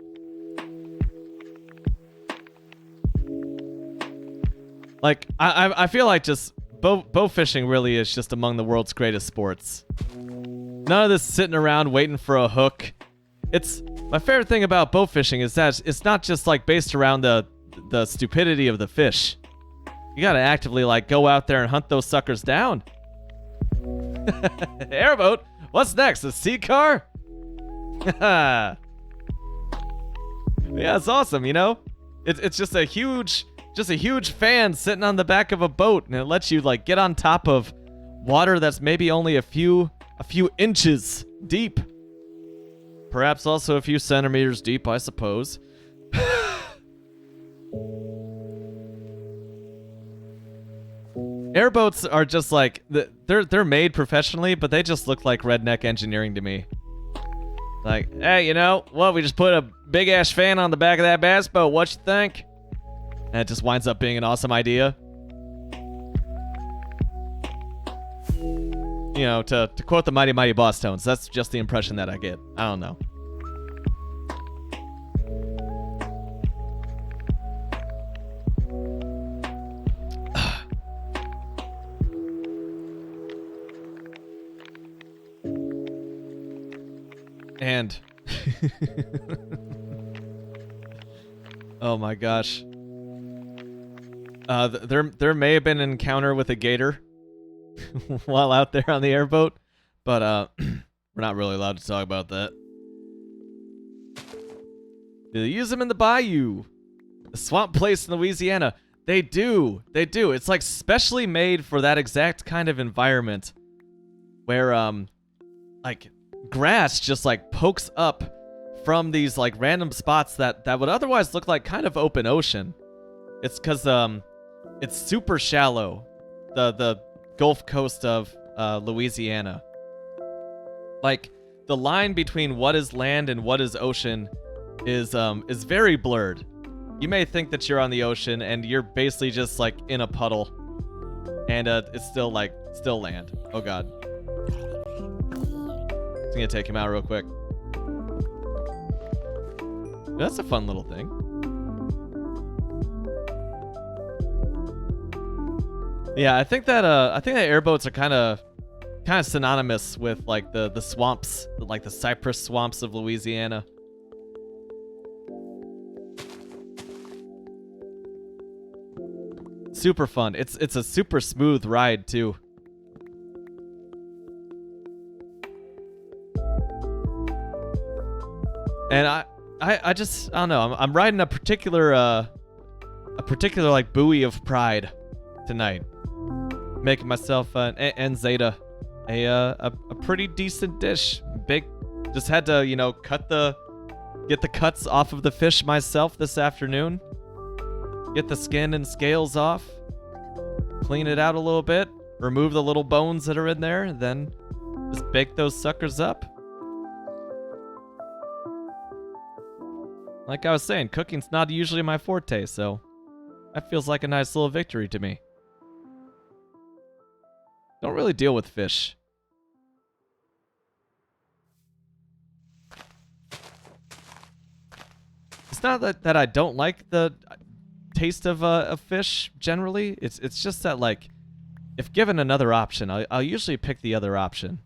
Like, I feel like just bow fishing really is just among the world's greatest sports. None of this sitting around waiting for a hook. It's my favorite thing about bow fishing is that it's not just like based around the stupidity of the fish. You gotta actively like go out there and hunt those suckers down. Airboat? What's next? A sea car? Yeah, it's awesome, you know? It's just a huge fan sitting on the back of a boat, and it lets you like get on top of water that's maybe only a few inches deep. Perhaps also a few centimeters deep, I suppose. Airboats are just like they're made professionally, but they just look like redneck engineering to me. Like, hey, you know what? We just put a big ass fan on the back of that bass boat. What you think? And it just winds up being an awesome idea. You know, to quote the Mighty Mighty Boss Tones, that's just the impression that I get. I don't know. And oh my gosh. There may have been an encounter with a gator while out there on the airboat, but we're not really allowed to talk about that. Do they use them in the bayou? A swamp place in Louisiana. They do. They do. It's like specially made for that exact kind of environment where like grass just like pokes up from these like random spots that would otherwise look like kind of open ocean. It's because it's super shallow, the Gulf Coast of Louisiana. Like the line between what is land and what is ocean is very blurred. You may think that you're on the ocean and you're basically just like in a puddle, and it's still land. Oh god. I'm gonna take him out real quick. That's a fun little thing. Yeah, I think that airboats are kind of synonymous with like the swamps, like the cypress swamps of Louisiana. Super fun. It's a super smooth ride too. And I don't know. I'm riding a particular like buoy of pride tonight, making myself an Zeta a pretty decent dish. Big, just had to get the cuts off of the fish myself this afternoon. Get the skin and scales off, clean it out a little bit, remove the little bones that are in there, and then just bake those suckers up. Like I was saying, cooking's not usually my forte, so that feels like a nice little victory to me. Don't really deal with fish. It's not that I don't like the taste of fish generally. It's just that, like, if given another option, I'll usually pick the other option.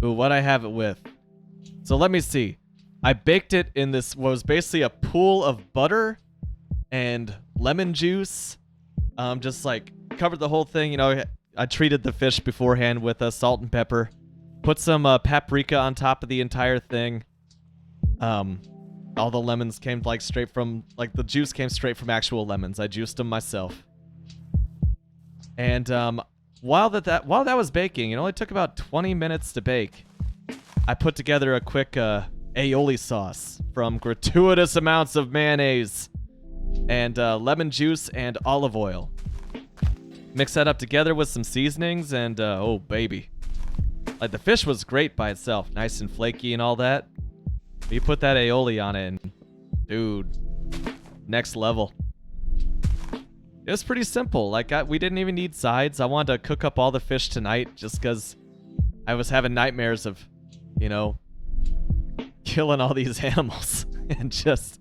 Ooh, what I have it with. So let me see. I baked it in this, what was basically a pool of butter and lemon juice. Just like covered the whole thing. You know, I treated the fish beforehand with salt and pepper. Put some paprika on top of the entire thing. All the lemons came like straight from, like the juice came straight from actual lemons. I juiced them myself. And while that was baking, it only took about 20 minutes to bake. I put together a quick aioli sauce from gratuitous amounts of mayonnaise and lemon juice and olive oil. Mix that up together with some seasonings and oh baby. Like the fish was great by itself, nice and flaky and all that. But you put that aioli on it and dude, next level. It was pretty simple. Like we didn't even need sides. I wanted to cook up all the fish tonight just because I was having nightmares of, you know, killing all these animals and just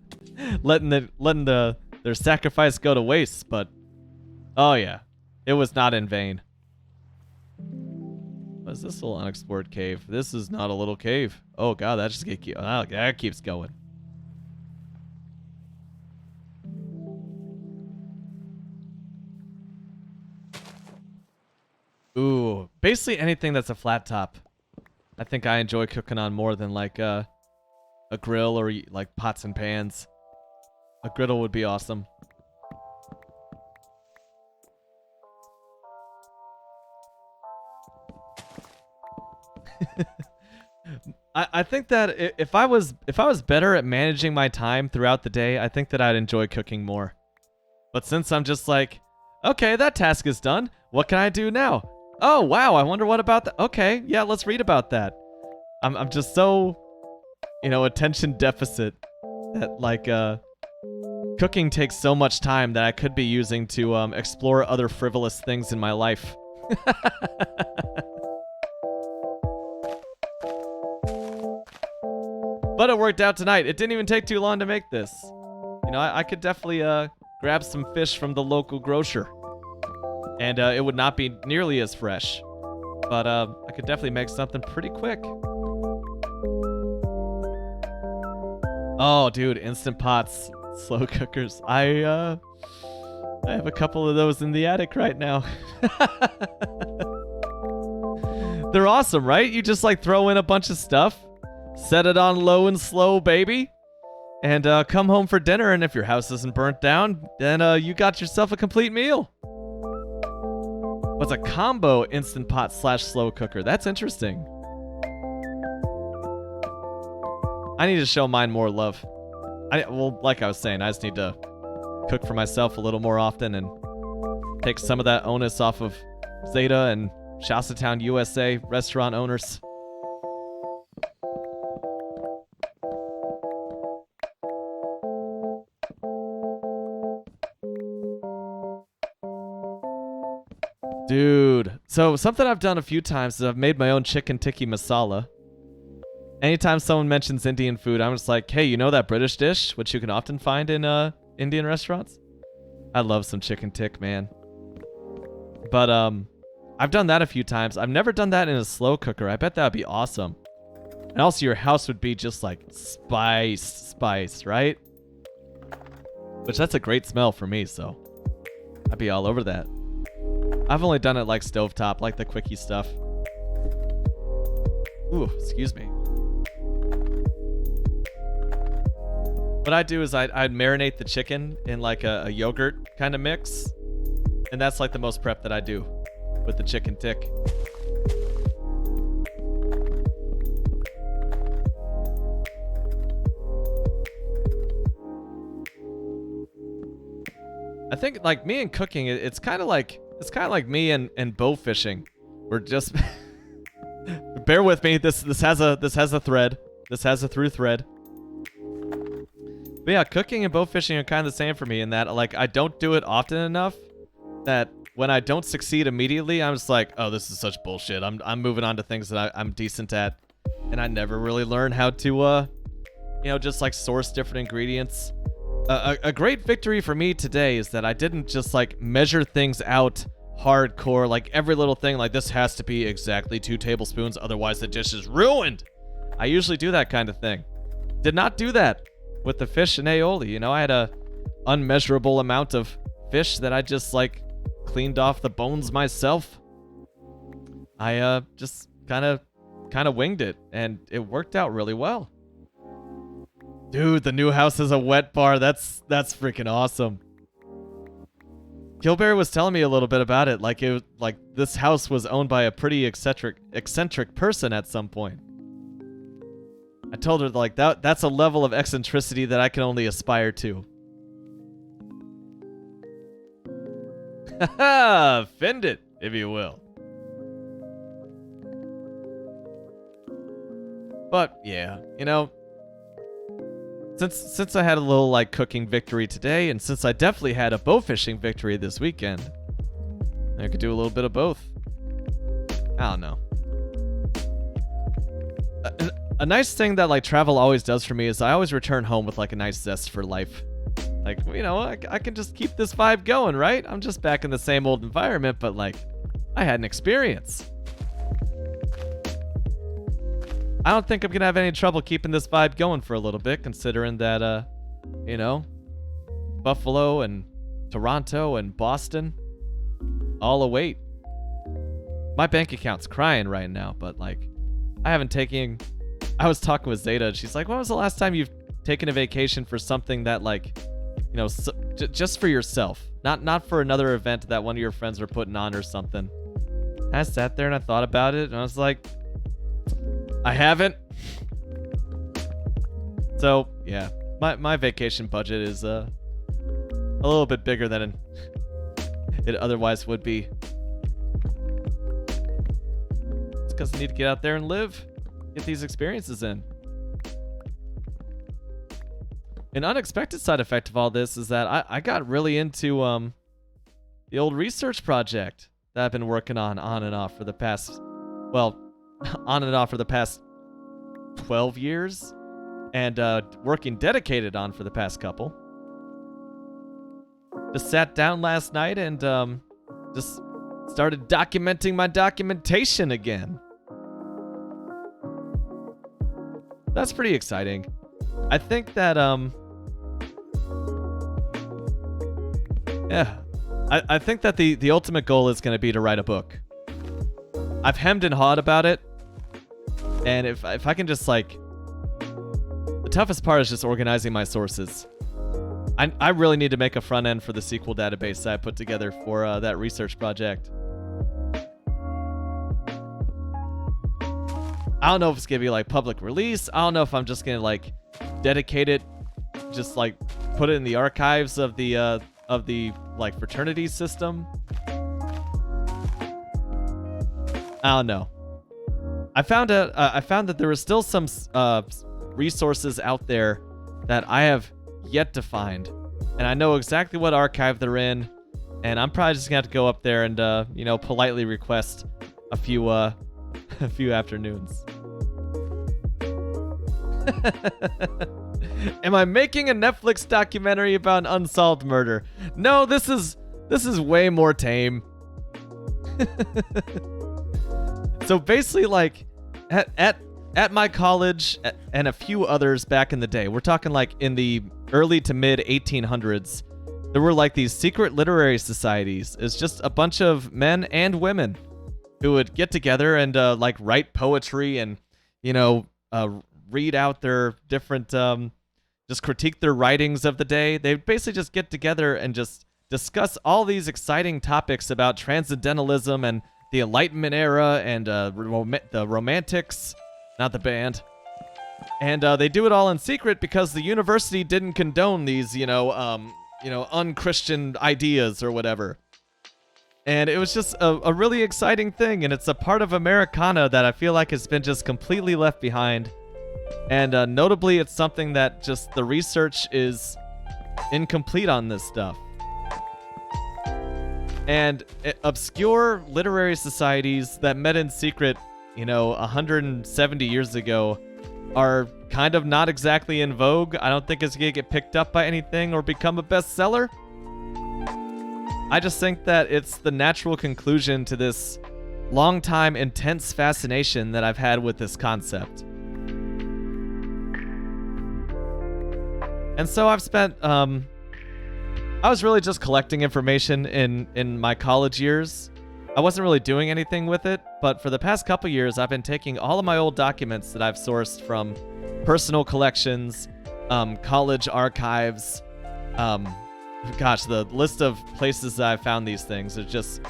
letting their sacrifice go to waste. But oh yeah, it was not in vain. What is this little unexplored cave? This is not a little cave. Oh god, that just that keeps going. Ooh, basically anything that's a flat top. I think I enjoy cooking on more than like a grill or like pots and pans. A griddle would be awesome. I think that if I was better at managing my time throughout the day, I think that I'd enjoy cooking more. But since I'm just like, okay, that task is done. What can I do now? Oh, wow, I wonder what about that. Okay, yeah, let's read about that. I'm just so, you know, attention deficit that, like, cooking takes so much time that I could be using to explore other frivolous things in my life. But it worked out tonight. It didn't even take too long to make this. You know, I could definitely grab some fish from the local grocer. And it would not be nearly as fresh. But I could definitely make something pretty quick. Oh, dude, Instant Pots, slow cookers. I have a couple of those in the attic right now. They're awesome, right? You just like throw in a bunch of stuff, set it on low and slow, baby, and come home for dinner. And if your house isn't burnt down, then you got yourself a complete meal. What's a combo Instant Pot / slow cooker? That's interesting. I need to show mine more love. Well, like I was saying, I just need to cook for myself a little more often and take some of that onus off of Zeta and Shasta USA restaurant owners. Dude, so something I've done a few times is I've made my own chicken tikka masala. Anytime someone mentions Indian food, I'm just like, hey, you know that British dish, which you can often find in Indian restaurants? I love some chicken tikka, man. But I've done that a few times. I've never done that in a slow cooker. I bet that would be awesome. And also your house would be just like spice, right? Which that's a great smell for me, so I'd be all over that. I've only done it like stovetop, like the quickie stuff. Ooh, excuse me. What I'd do is I'd marinate the chicken in like a yogurt kind of mix. And that's like the most prep that I do with the chicken tikka. I think like me and cooking, it's kind of like me and bow fishing. We're just bear with me. This has a thread. This has a through thread. But yeah, cooking and bow fishing are kind of the same for me in that like I don't do it often enough that when I don't succeed immediately, I'm just like, oh, this is such bullshit. I'm moving on to things that I'm decent at, and I never really learn how to just like source different ingredients. A great victory for me today is that I didn't just like measure things out hardcore, like every little thing, like this has to be exactly 2 tablespoons, otherwise the dish is ruined. I usually do that kind of thing. Did not do that with the fish and aioli. You know, I had a unmeasurable amount of fish that I just like cleaned off the bones myself. I just kind of winged it, and it worked out really well. Dude, the new house is a wet bar. That's freaking awesome. Gilberry was telling me a little bit about it. Like this house was owned by a pretty eccentric person at some point. I told her like that's a level of eccentricity that I can only aspire to. Haha, fend it, if you will. But yeah, you know, since I had a little like cooking victory today, and since I definitely had a bow fishing victory this weekend, I could do a little bit of both. I don't know. A nice thing that like travel always does for me is I always return home with like a nice zest for life. Like, you know, I can just keep this vibe going, right? I'm just back in the same old environment, but like, I had an experience. I don't think I'm gonna have any trouble keeping this vibe going for a little bit, considering that, you know, Buffalo and Toronto and Boston all await. My bank account's crying right now, but like, I was talking with Zeta, and she's like, when was the last time you've taken a vacation for something that like, you know, just for yourself, not for another event that one of your friends are putting on or something? I sat there and I thought about it, and I was like, I haven't. So yeah, my vacation budget is a little bit bigger than it otherwise would be. It's because I need to get out there and live, get these experiences in. An unexpected side effect of all this is that I got really into the old research project that I've been working on and off for the past, well, on and off for the past 12 years, and working dedicated on for the past couple. Just sat down last night and just started documenting my documentation again. That's pretty exciting. I think that I think that the ultimate goal is going to be to write a book. I've hemmed and hawed about it, and if I can just like, the toughest part is just organizing my sources. I really need to make a front end for the SQL database that I put together for that research project. I don't know if it's gonna be like public release. I don't know if I'm just gonna like dedicate it, just like put it in the archives of the like fraternity system. I don't know. I found that there are still some resources out there that I have yet to find, and I know exactly what archive they're in, and I'm probably just gonna have to go up there and you know, politely request a few afternoons. Am I making a Netflix documentary about an unsolved murder? No, this is way more tame. So basically, like at my college and a few others back in the day, we're talking like in the early to mid 1800s, there were like these secret literary societies. It's just a bunch of men and women who would get together and like write poetry and, you know, read out their different, just critique their writings of the day. They'd basically just get together and just discuss all these exciting topics about transcendentalism and the Enlightenment era and the Romantics, not the band. And they do it all in secret because the university didn't condone these, unchristian ideas or whatever. And it was just a really exciting thing, and it's a part of Americana that I feel like has been just completely left behind. And notably, it's something that just the research is incomplete on this stuff. And obscure literary societies that met in secret, 170 years ago are kind of not exactly in vogue. I don't think it's gonna get picked up by anything or become a bestseller. I just think that it's the natural conclusion to this long time intense fascination that I've had with this concept. And so I've spent, I was really just collecting information in my college years. I wasn't really doing anything with it, but for the past couple years, I've been taking all of my old documents that I've sourced from personal collections, college archives. Gosh, the list of places that I've found these things, it just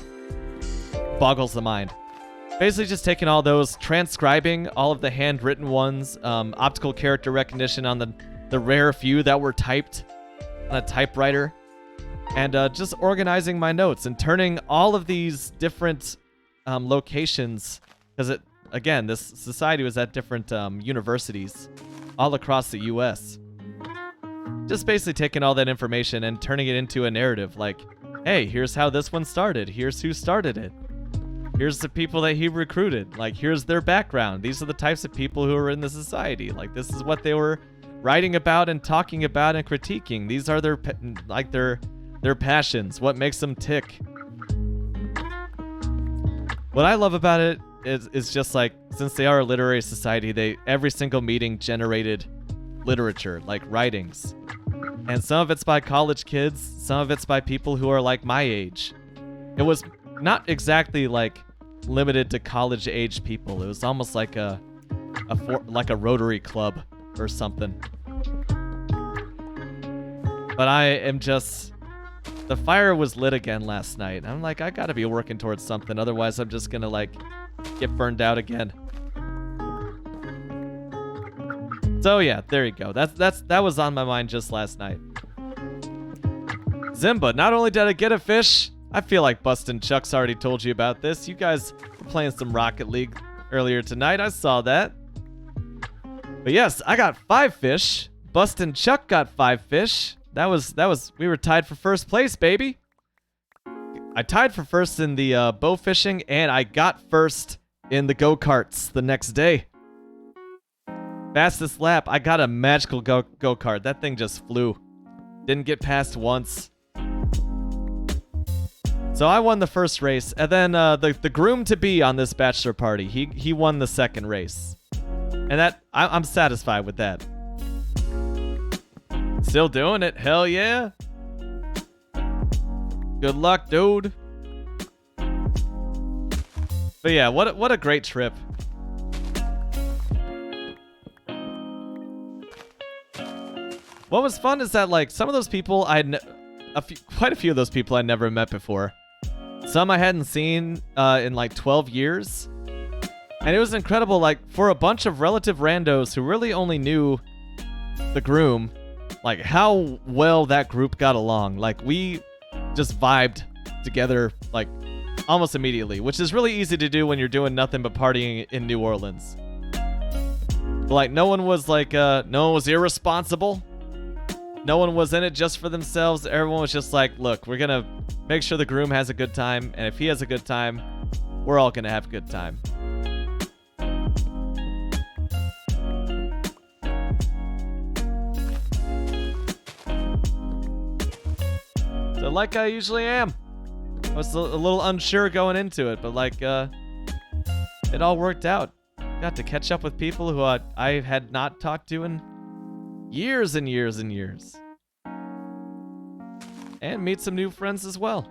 boggles the mind. Basically just taking all those, transcribing all of the handwritten ones, optical character recognition on the rare few that were typed on a typewriter, and just organizing my notes and turning all of these different locations, because this society was at different universities all across the US. Just basically taking all that information and turning it into a narrative, like, hey, here's how this one started, here's who started it, here's the people that he recruited, like, here's their background, these are the types of people who are in the society, like, this is what they were writing about and talking about and critiquing, these are their passions, what makes them tick. What I love about it is just like, since they are a literary society, every single meeting generated literature, like writings. And some of it's by college kids, some of it's by people who are like my age. It was not exactly like limited to college age people. It was almost like a Rotary Club or something. But I am just, the fire was lit again last night. I'm like, I gotta be working towards something, otherwise I'm just gonna like get burned out again. So yeah, there you go. That was on my mind just last night. Zimba, not only did I get a fish, I feel like Bustin' Chuck's already told you about this. You guys were playing some Rocket League earlier tonight. I saw that. But yes, I got 5 fish. Bustin' Chuck got 5 fish. We were tied for first place, baby. I tied for first in the bow fishing, and I got first in the go-karts the next day. Fastest lap, I got a magical go-kart. That thing just flew. Didn't get past once. So I won the first race, and then the groom-to-be on this bachelor party, he won the second race. And I'm satisfied with that. Still doing it, hell yeah. Good luck, dude. But yeah, what a great trip. What was fun is that, like, some of those people quite a few of those people I'd never met before. Some I hadn't seen in like 12 years. And it was incredible, like, for a bunch of relative randos who really only knew the groom, like, how well that group got along. Like, we just vibed together, like, almost immediately, which is really easy to do when you're doing nothing but partying in New Orleans. But, like, no one was irresponsible. No one was in it just for themselves. Everyone was just like, look, we're gonna make sure the groom has a good time, and if he has a good time, we're all gonna have a good time. So like I usually am. I was a little unsure going into it, but like, it all worked out. Got to catch up with people who I had not talked to in years and years and years. And meet some new friends as well.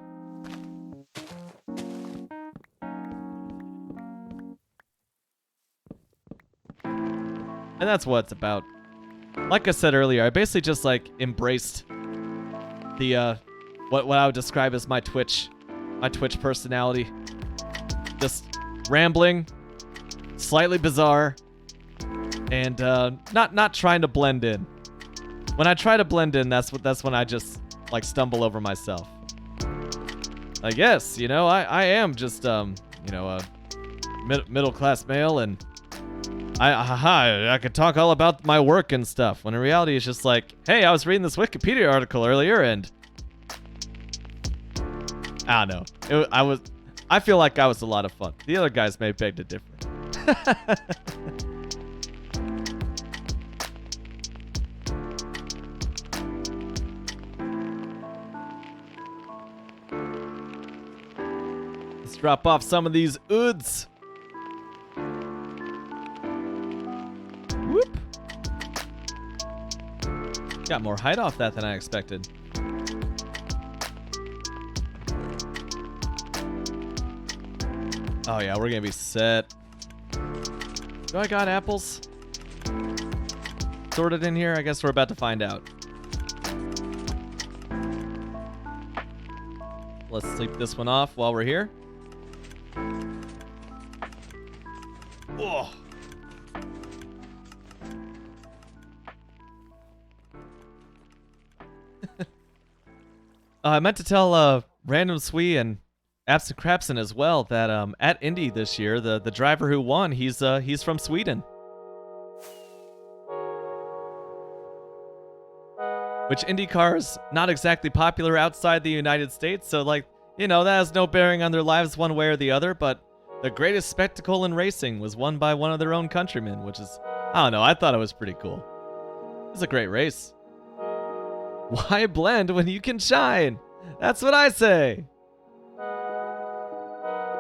And that's what it's about. Like I said earlier, I basically just like embraced the what I would describe as my Twitch personality. Just rambling, slightly bizarre, and not trying to blend in. When I try to blend in, that's when I just like stumble over myself. I guess, I am just a middle class male, and I could talk all about my work and stuff, when in reality it's just like, hey, I was reading this Wikipedia article earlier, and I don't know. I feel like I was a lot of fun. The other guys may beg to differ. Let's drop off some of these oods. Whoop. Got more height off that than I expected. Oh yeah, we're gonna be set. Do I got apples sorted in here? I guess we're about to find out. Let's sleep this one off while we're here. Oh. I meant to tell Random Swee and Absent Crapson as well that at Indy this year, the driver who won, he's from Sweden. Which IndyCar is not exactly popular outside the United States, so like, you know, that has no bearing on their lives one way or the other, but the greatest spectacle in racing was won by one of their own countrymen, which is, I don't know, I thought it was pretty cool. It was a great race. Why blend when you can shine? That's what I say.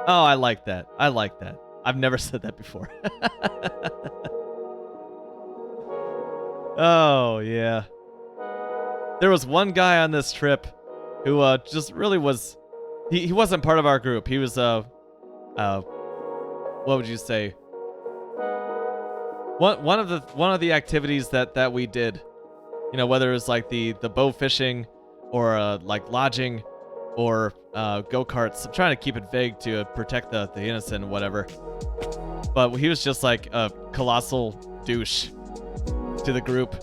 Oh, I like that. I like that. I've never said that before. Oh, yeah. There was one guy on this trip who just really was... He wasn't part of our group. He was, what would you say? One of the activities that we did, you know, whether it was like the bow fishing or like lodging or go-karts. I'm trying to keep it vague to protect the innocent and whatever. But he was just like a colossal douche to the group.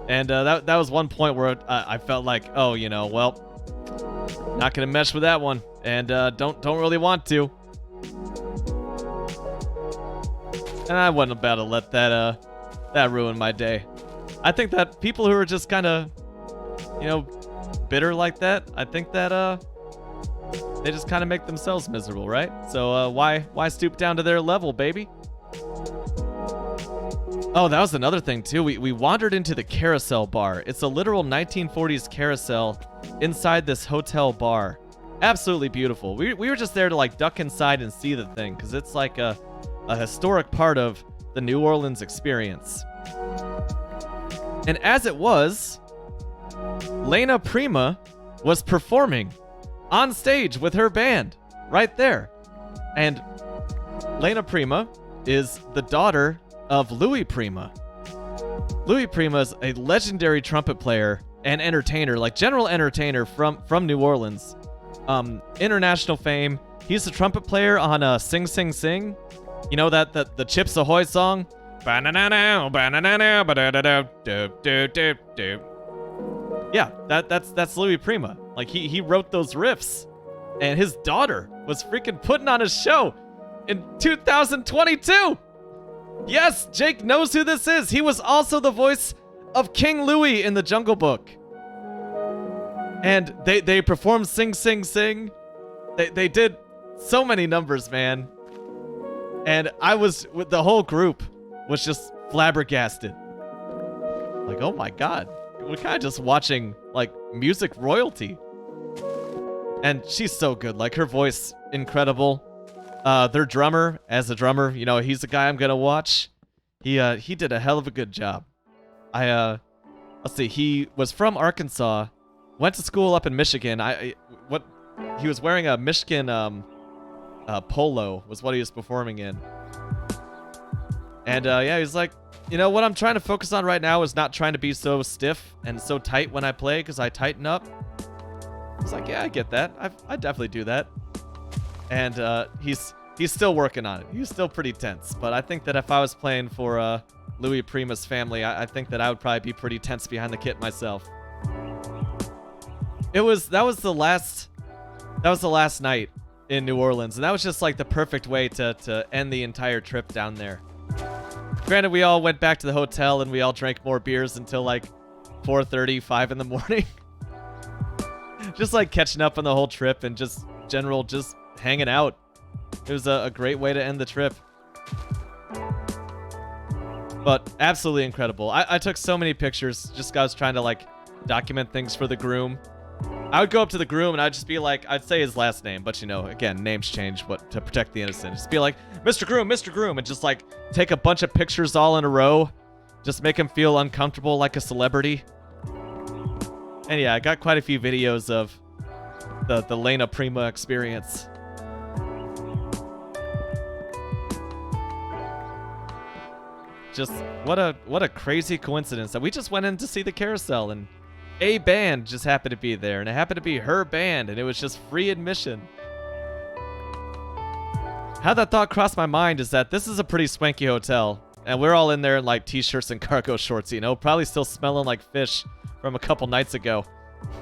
And that was one point where I felt like, oh, you know, well, not gonna mesh with that one, and don't really want to. And I wasn't about to let that ruin my day. I think that people who are just kind of, you know, bitter like that, I think that they just kind of make themselves miserable, right? So why stoop down to their level, baby? Oh, that was another thing too. We wandered into the Carousel Bar. It's a literal 1940s carousel inside this hotel bar. Absolutely beautiful. We were just there to like duck inside and see the thing because it's like a historic part of the New Orleans experience. And as it was, Lena Prima was performing on stage with her band right there. And Lena Prima is the daughter of Louis Prima. Louis Prima is a legendary trumpet player and entertainer, like general entertainer from New Orleans. International fame. He's the trumpet player on Sing Sing Sing. You know that the Chips Ahoy song? Yeah, that's Louis Prima. Like he wrote those riffs. And his daughter was freaking putting on a show in 2022. Yes, Jake knows who this is. He was also the voice of King Louie in the Jungle Book. And they performed Sing Sing Sing. They did so many numbers, man. And I was with the whole group was just flabbergasted. Like, oh my god. We're kind of just watching like music royalty. And she's so good. Like her voice incredible. Their drummer, as a drummer, you know, he's the guy I'm gonna watch. He did a hell of a good job. Let's see, he was from Arkansas, went to school up in Michigan. He was wearing a Michigan polo was what he was performing in. And yeah, he's like, you know, what I'm trying to focus on right now is not trying to be so stiff and so tight when I play because I tighten up. It's like, yeah, I get that. I definitely do that. And he's still working on it. He's still pretty tense. But I think that if I was playing for Louis Prima's family, I think that I would probably be pretty tense behind the kit myself. That was the last night in New Orleans, and that was just like the perfect way to end the entire trip down there. Granted, we all went back to the hotel and we all drank more beers until like 4:30, 5 in the morning. Just like catching up on the whole trip and just general just hanging out. It was a great way to end the trip. But absolutely incredible. I took so many pictures just 'cause I was trying to like document things for the groom. I would go up to the groom and I'd just be like, I'd say his last name, but you know, again, names change to protect the innocent. Just be like, Mr. Groom, and just like take a bunch of pictures all in a row. Just make him feel uncomfortable like a celebrity. And yeah, I got quite a few videos of the Lena Prima experience. Just what a crazy coincidence that we just went in to see the carousel and a band just happened to be there, and it happened to be her band, and it was just free admission. How that thought crossed my mind is that this is a pretty swanky hotel, and we're all in there in like t-shirts and cargo shorts, you know, probably still smelling like fish from a couple nights ago.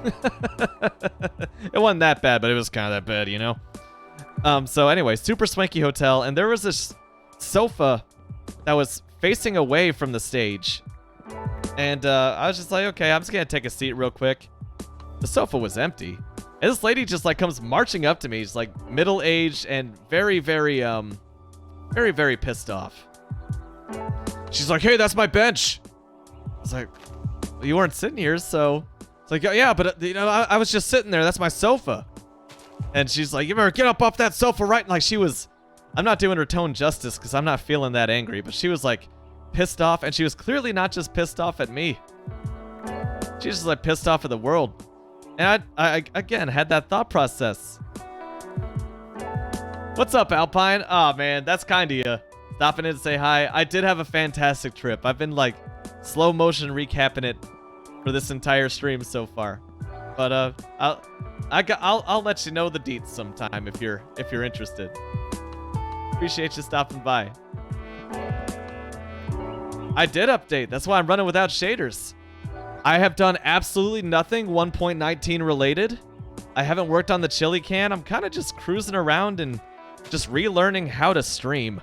It wasn't that bad, but it was kind of that bad, you know. So anyway, super swanky hotel, and there was this sofa that was facing away from the stage. And I was just like, okay, I'm just gonna take a seat real quick. The sofa was empty. And this lady just like comes marching up to me. She's like middle-aged and very, very pissed off. She's like, hey, that's my bench. I was like, well, you weren't sitting here, so... It's like, yeah, but you know, I was just sitting there. That's my sofa. And she's like, you better get up off that sofa right. And like she was... I'm not doing her tone justice because I'm not feeling that angry, but she was like pissed off, and she was clearly not just pissed off at me. She was just like pissed off at the world. And I again had that thought process. What's up, Alpine? Oh man, that's kind of you. Stopping in to say hi. I did have a fantastic trip. I've been like slow motion recapping it for this entire stream so far. But I'll let you know the deets sometime if you're interested. Appreciate you stopping by. I did update. That's why I'm running without shaders. I have done absolutely nothing 1.19 related. I haven't worked on the chili can. I'm kind of just cruising around and just relearning how to stream.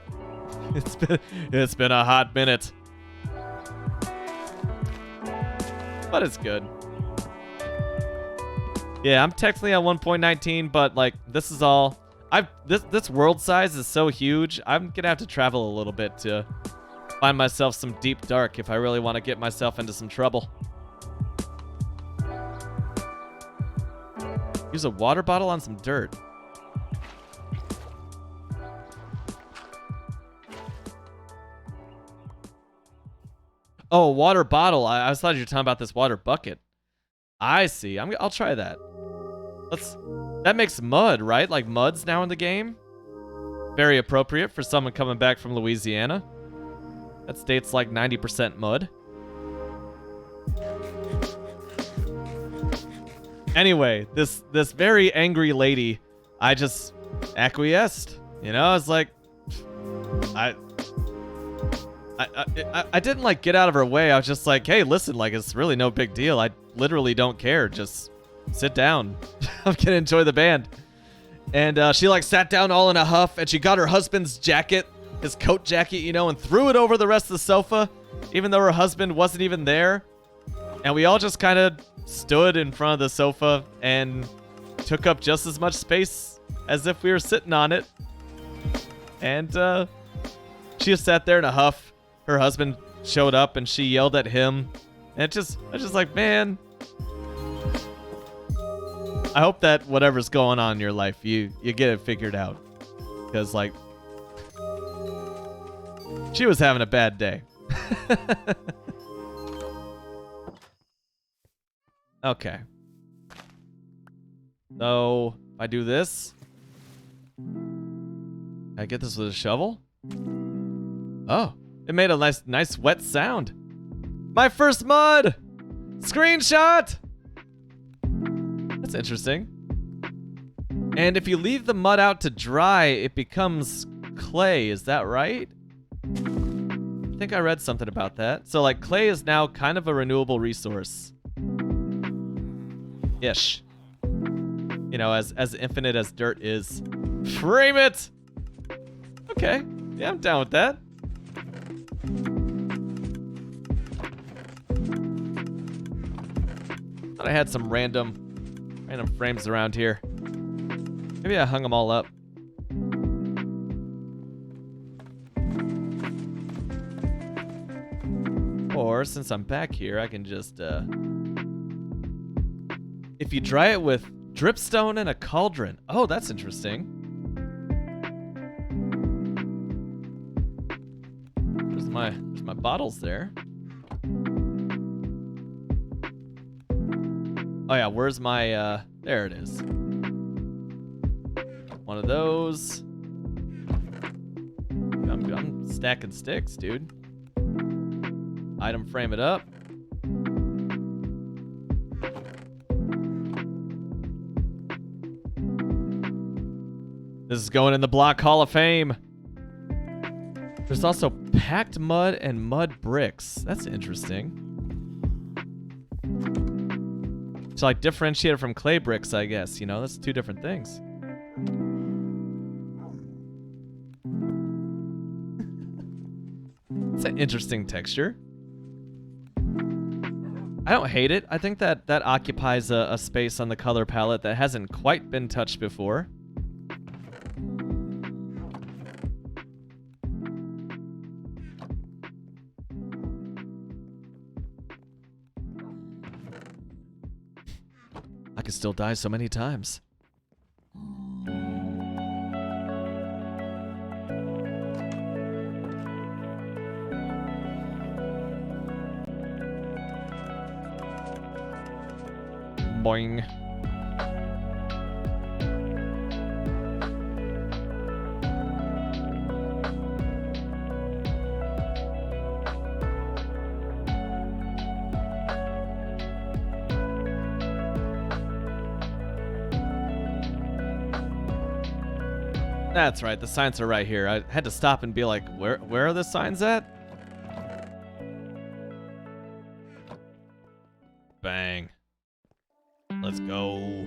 It's been a hot minute. But it's good. Yeah, I'm technically on 1.19, but like this is all this world size is so huge. I'm gonna have to travel a little bit to find myself some deep dark if I really want to get myself into some trouble. Use a water bottle on some dirt. Oh, water bottle. I thought you were talking about this water bucket. I see. I'll try that. That makes mud, right? Like mud's now in the game. Very appropriate for someone coming back from Louisiana. That state's like 90% mud. Anyway, this very angry lady, I just acquiesced. You know, I was like, I didn't like get out of her way. I was just like, hey, listen, like it's really no big deal. I literally don't care. Just sit down. I'm gonna enjoy the band. And she like sat down all in a huff, and she got her husband's jacket, his coat jacket, you know, and threw it over the rest of the sofa, even though her husband wasn't even there. And we all just kind of stood in front of the sofa and took up just as much space as if we were sitting on it. And she just sat there in a huff. Her husband showed up and she yelled at him. And I was just like, man, I hope that whatever's going on in your life, you get it figured out. Because, like, she was having a bad day. Okay. So, if I do this, can I get this with a shovel? Oh, it made a nice wet sound. My first mud! Screenshot! That's interesting. And if you leave the mud out to dry, it becomes clay. Is that right? I think I read something about that. So, like, clay is now kind of a renewable resource. Ish. You know, as infinite as dirt is. Frame it! Okay. Yeah, I'm down with that. Thought I had some random frames around here. Maybe I hung them all up. Or since I'm back here, I can just, if you dry it with dripstone and a cauldron. Oh, that's interesting. There's my bottles there. Oh yeah, where's my, there it is. One of those. I'm stacking sticks, dude. Item frame it up. This is going in the Block Hall of Fame. There's also packed mud and mud bricks. That's interesting. To like differentiate it from clay bricks, I guess. You know, that's two different things. It's an interesting texture. I don't hate it. I think that occupies a space on the color palette that hasn't quite been touched before. I could still die so many times. Boing. That's right, the signs are right here. I had to stop and be like, where are the signs at? Bang. Let's go.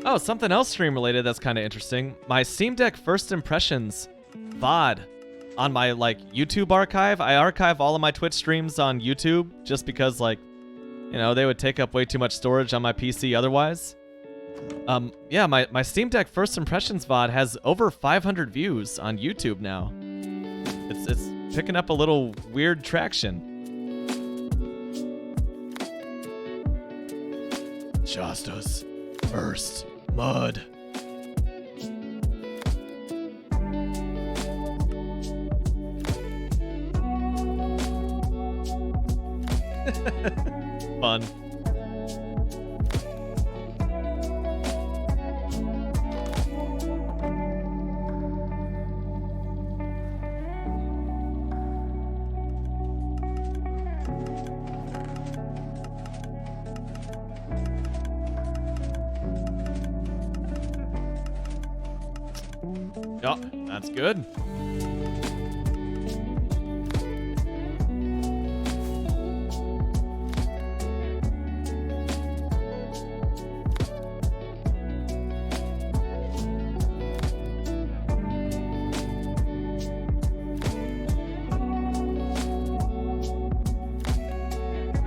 Oh, something else stream related that's kind of interesting. My Steam Deck First Impressions VOD on my like YouTube archive. I archive all of my Twitch streams on YouTube just because like, you know, they would take up way too much storage on my PC otherwise. Yeah, my Steam Deck First Impressions VOD has over 500 views on YouTube now. It's picking up a little weird traction. Shasta's first mud. Fun. Oh, that's good.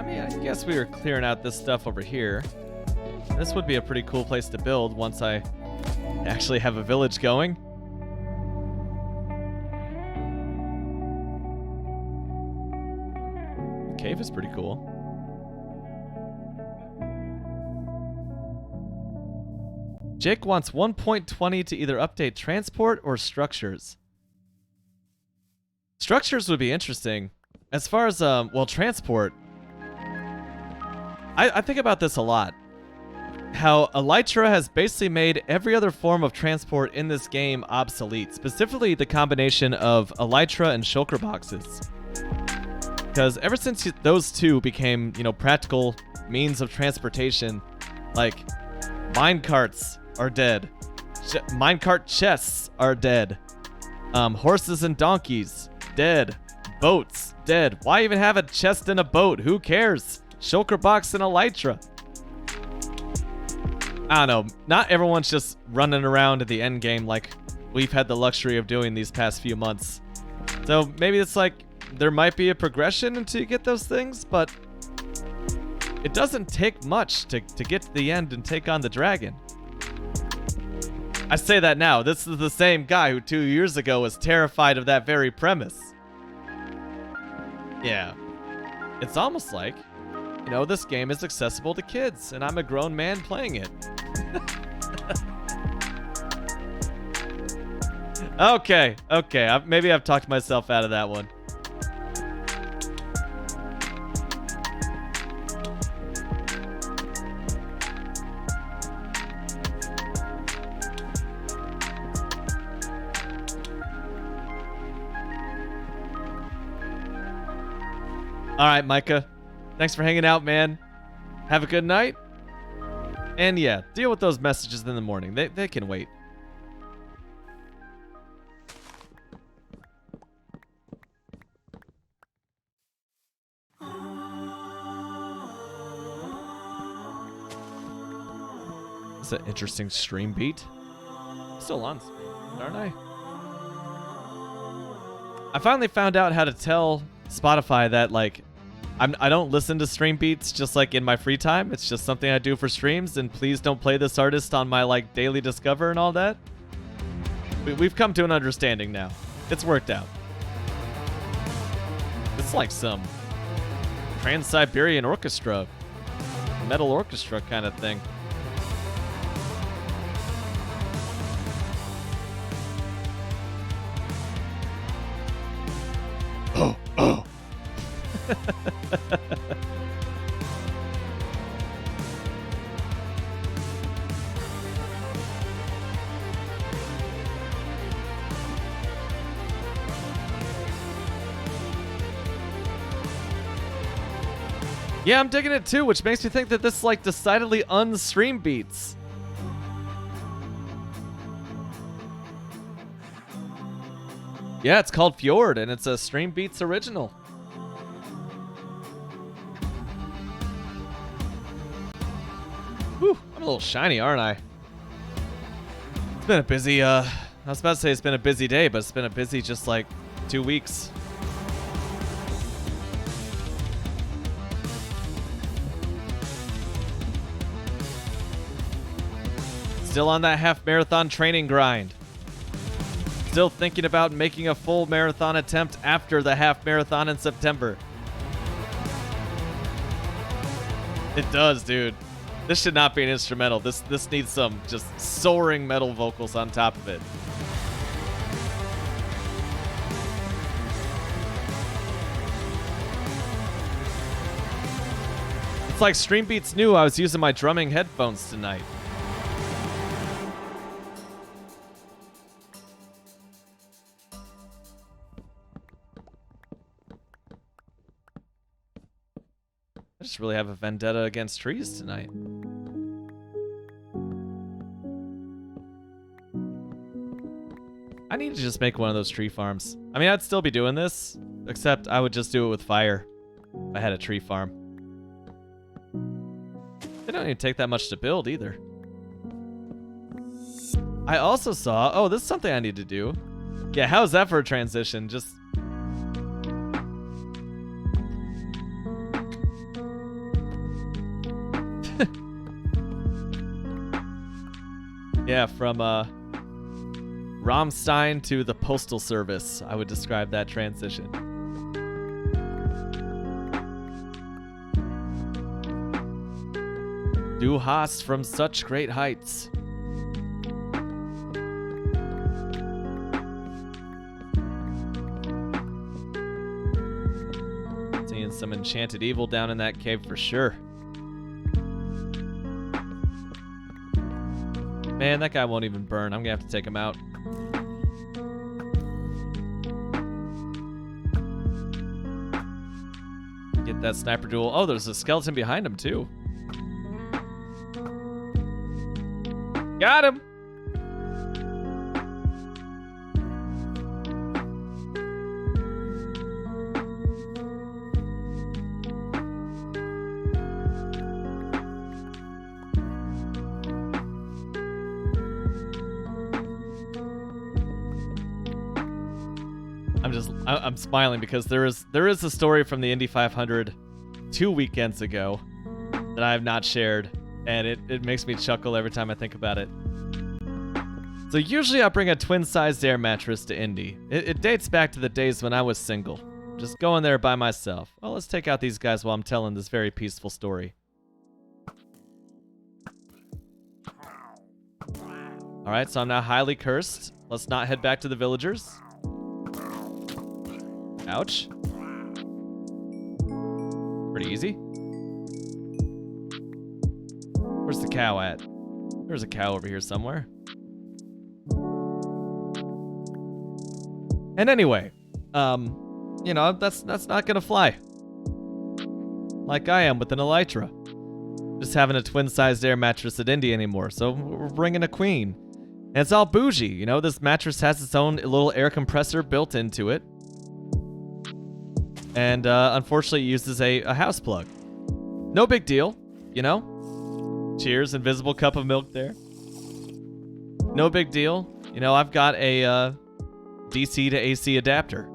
I guess we were clearing out this stuff over here. This would be a pretty cool place to build once I actually have a village going. The cave is pretty cool. Jake wants 1.20 to either update transport or structures. Structures would be interesting. As far as, well, transport, I think about this a lot. How Elytra has basically made every other form of transport in this game obsolete. Specifically, the combination of Elytra and shulker boxes. Because ever since those two became, you know, practical means of transportation, like, minecarts are dead. Minecart chests are dead. Horses and donkeys, dead. Boats, dead. Why even have a chest in a boat? Who cares? Shulker box and Elytra. I don't know. Not everyone's just running around at the end game like we've had the luxury of doing these past few months. So maybe it's like there might be a progression until you get those things, but It doesn't take much to get to the end and take on the dragon. I say that now. This is the same guy who 2 years ago was terrified of that very premise. Yeah. It's almost like, you know, this game is accessible to kids, and I'm a grown man playing it. Okay. Maybe I've talked myself out of that one. All right, Micah. Thanks for hanging out, man. Have a good night. And yeah, deal with those messages in the morning. They can wait. That's an interesting stream beat. Still on stream, aren't I? I finally found out how to tell Spotify that, like, I don't listen to stream beats just like in my free time. It's just something I do for streams, and please don't play this artist on my like daily discover and all that. We've come to an understanding now. It's worked out. It's like some Trans-Siberian Orchestra, metal orchestra kind of thing. Oh. Yeah, I'm digging it too, which makes me think that this is like decidedly unstream beats. Yeah, it's called Fjord, and it's a Stream Beats original. Whew, I'm a little shiny, aren't I? It's been a busy, I was about to say it's been a busy day, but it's been a busy just like 2 weeks. Still on that half marathon training grind. Still thinking about making a full marathon attempt after the half marathon in September. It does, dude. This should not be an instrumental. This needs some just soaring metal vocals on top of it. It's like Stream Beats knew I was using my drumming headphones tonight. I just really have a vendetta against trees tonight. I need to just make one of those tree farms. I mean, I'd still be doing this, except I would just do it with fire if I had a tree farm. They don't even take that much to build either. I also saw, oh, this is something I need to do. Yeah, how's that for a transition? Just... yeah, from Rammstein to the Postal Service, I would describe that transition. Du hast from such great heights. Seeing some enchanted evil down in that cave for sure. Man, that guy won't even burn. I'm gonna have to take him out. Get that sniper duel. Oh, there's a skeleton behind him, too. Got him! I'm smiling because there is a story from the Indy 500 2 weekends ago that I have not shared, and it makes me chuckle every time I think about it. So usually I bring a twin-sized air mattress to Indy. It dates back to the days when I was single. Just going there by myself. Well, let's take out these guys while I'm telling this very peaceful story. Alright, so I'm now highly cursed. Let's not head back to the villagers. Ouch. Pretty easy. Where's the cow at? There's a cow over here somewhere. And anyway, you know, that's not gonna fly. Like I am with an Elytra. Just having a twin-sized air mattress at Indy anymore, so we're bringing a queen. And it's all bougie, you know, this mattress has its own little air compressor built into it. And unfortunately it uses a house plug. No big deal, you know? Cheers, invisible cup of milk there. No big deal. You know, I've got a DC to AC adapter.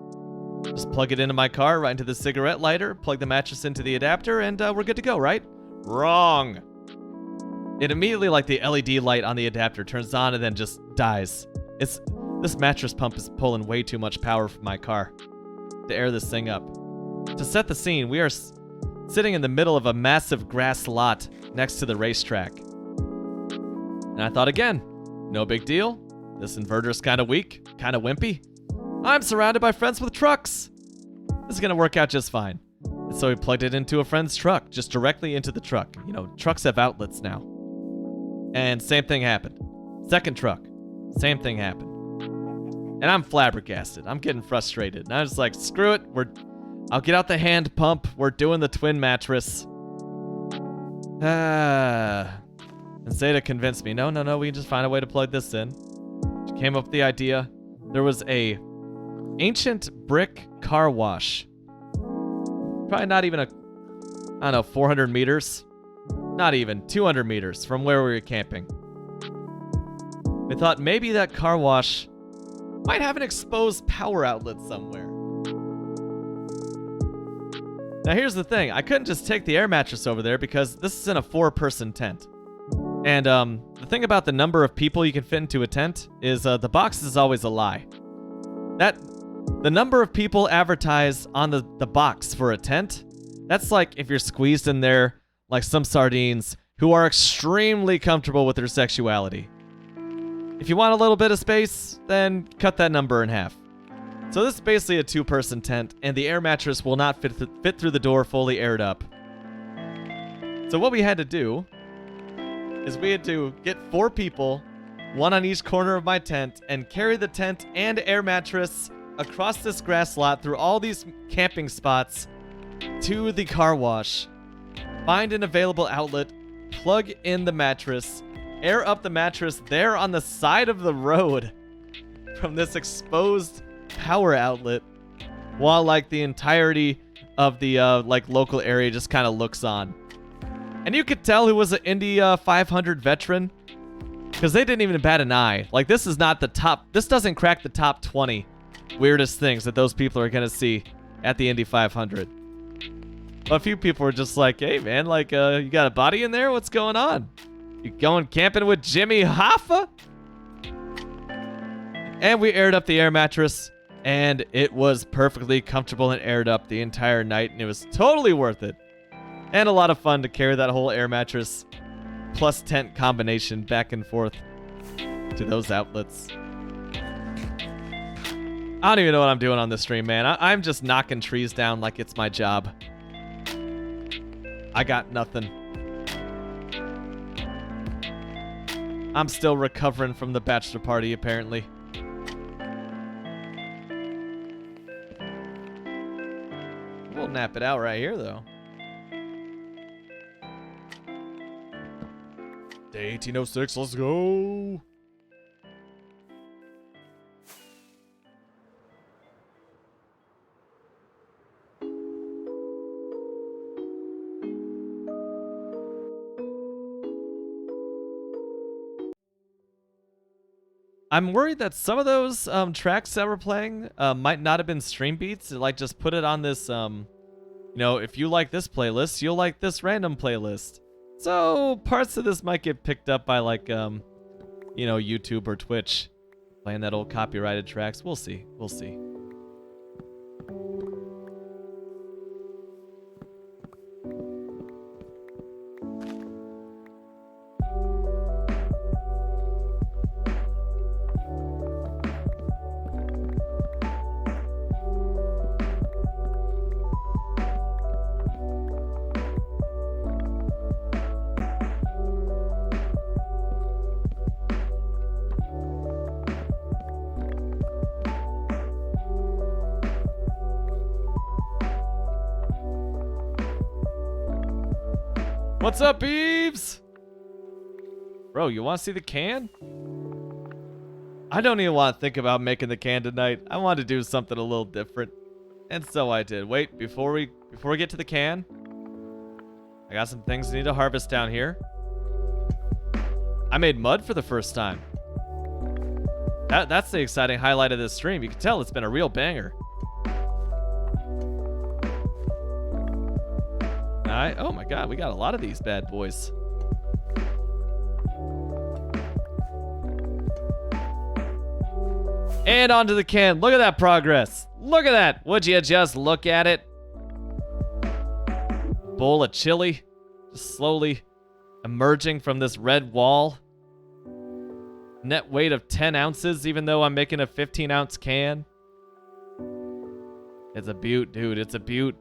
Just plug it into my car, right into the cigarette lighter, plug the mattress into the adapter, and we're good to go, right? Wrong. It immediately, like the LED light on the adapter, turns on and then just dies. This mattress pump is pulling way too much power from my car to air this thing up. To set the scene, we are sitting in the middle of a massive grass lot next to the racetrack. And I thought again, no big deal. This inverter's kind of weak, kind of wimpy. I'm surrounded by friends with trucks. This is gonna work out just fine. And so we plugged it into a friend's truck, just directly into the truck. You know, trucks have outlets now. And same thing happened. Second truck, same thing happened. And I'm flabbergasted. I'm getting frustrated. And I was like, screw it. I'll get out the hand pump. We're doing the twin mattress. And Zeta convinced me, no, we can just find a way to plug this in. She came up with the idea. There was a ancient brick car wash. Probably not even 400 meters. Not even 200 meters from where we were camping. We thought maybe that car wash might have an exposed power outlet somewhere. Now here's the thing, I couldn't just take the air mattress over there because this is in a 4-person tent. And the thing about the number of people you can fit into a tent is the box is always a lie. The number of people advertised on the box for a tent, that's like if you're squeezed in there like some sardines who are extremely comfortable with their sexuality. If you want a little bit of space, then cut that number in half. So this is basically a 2-person tent, and the air mattress will not fit through the door fully aired up. So what we had to do is we had to get 4 people, 1 on each corner of my tent, and carry the tent and air mattress across this grass lot through all these camping spots to the car wash, find an available outlet, plug in the mattress, air up the mattress there on the side of the road from this exposed power outlet, while like the entirety of the like local area just kind of looks on. And you could tell who was an Indy 500 veteran because they didn't even bat an eye. Like, this is not the top, this doesn't crack the top 20 weirdest things that those people are gonna see at the Indy 500. A few people were just like, hey man, like you got a body in there? What's going on? You going camping with Jimmy Hoffa? And we aired up the air mattress, and it was perfectly comfortable and aired up the entire night, and it was totally worth it. And a lot of fun to carry that whole air mattress plus tent combination back and forth to those outlets. I don't even know what I'm doing on this stream, man. I'm just knocking trees down like it's my job. I got nothing. I'm still recovering from the bachelor party, apparently. We'll nap it out right here, though. Day 1806, let's go. I'm worried that some of those tracks that we're playing might not have been stream beats. Like, just put it on this, you know, if you like this playlist, you'll like this random playlist. So parts of this might get picked up by like, you know, YouTube or Twitch. Playing that old copyrighted tracks. We'll see. We'll see. What's up, Eves? Bro, you want to see the can? I don't even want to think about making the can tonight. I want to do something a little different. And so I did. Wait, before we get to the can, I got some things I need to harvest down here. I made mud for the first time. That's the exciting highlight of this stream. You can tell it's been a real banger. Oh my god, we got a lot of these bad boys. And onto the can. Look at that progress. Look at that. Would you just look at it? Bowl of chili. Just slowly emerging from this red wall. Net weight of 10 ounces, even though I'm making a 15-ounce can. It's a beaut, dude. It's a beaut.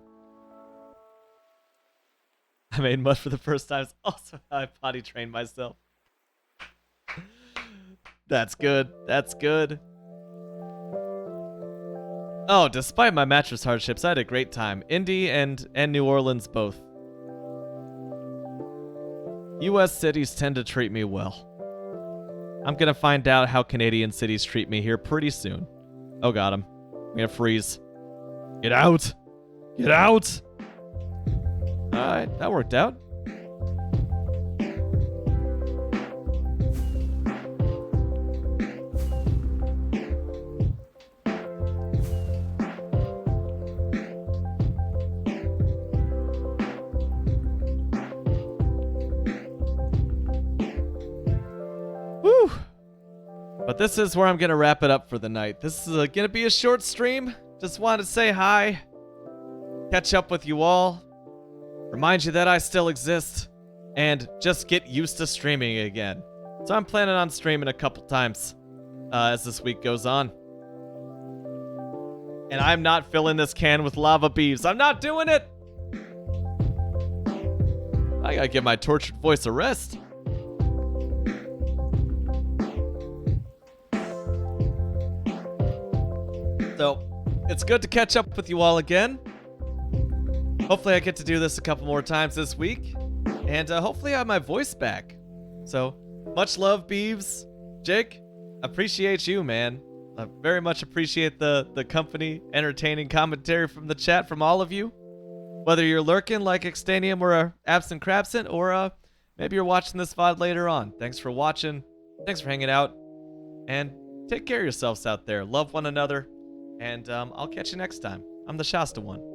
I made mud for the first time. It's also how I potty trained myself. That's good. That's good. Oh, despite my mattress hardships, I had a great time. Indy and New Orleans both. U.S. cities tend to treat me well. I'm gonna find out how Canadian cities treat me here pretty soon. Oh god, I'm gonna freeze. Get out! Get out! Alright, that worked out. Woo! But this is where I'm gonna wrap it up for the night. This is gonna be a short stream. Just wanted to say hi. Catch up with you all. Remind you that I still exist, and just get used to streaming again. So I'm planning on streaming a couple times as this week goes on. And I'm not filling this can with lava beeves. I'm not doing it! I gotta give my tortured voice a rest. So, it's good to catch up with you all again. Hopefully I get to do this a couple more times this week. And hopefully I have my voice back. So, much love, Beeves. Jake, appreciate you, man. I very much appreciate the company, entertaining commentary from the chat from all of you. Whether you're lurking like Extanium or Absent Crabsent, or maybe you're watching this VOD later on. Thanks for watching. Thanks for hanging out. And take care of yourselves out there. Love one another. And I'll catch you next time. I'm the Shasta one.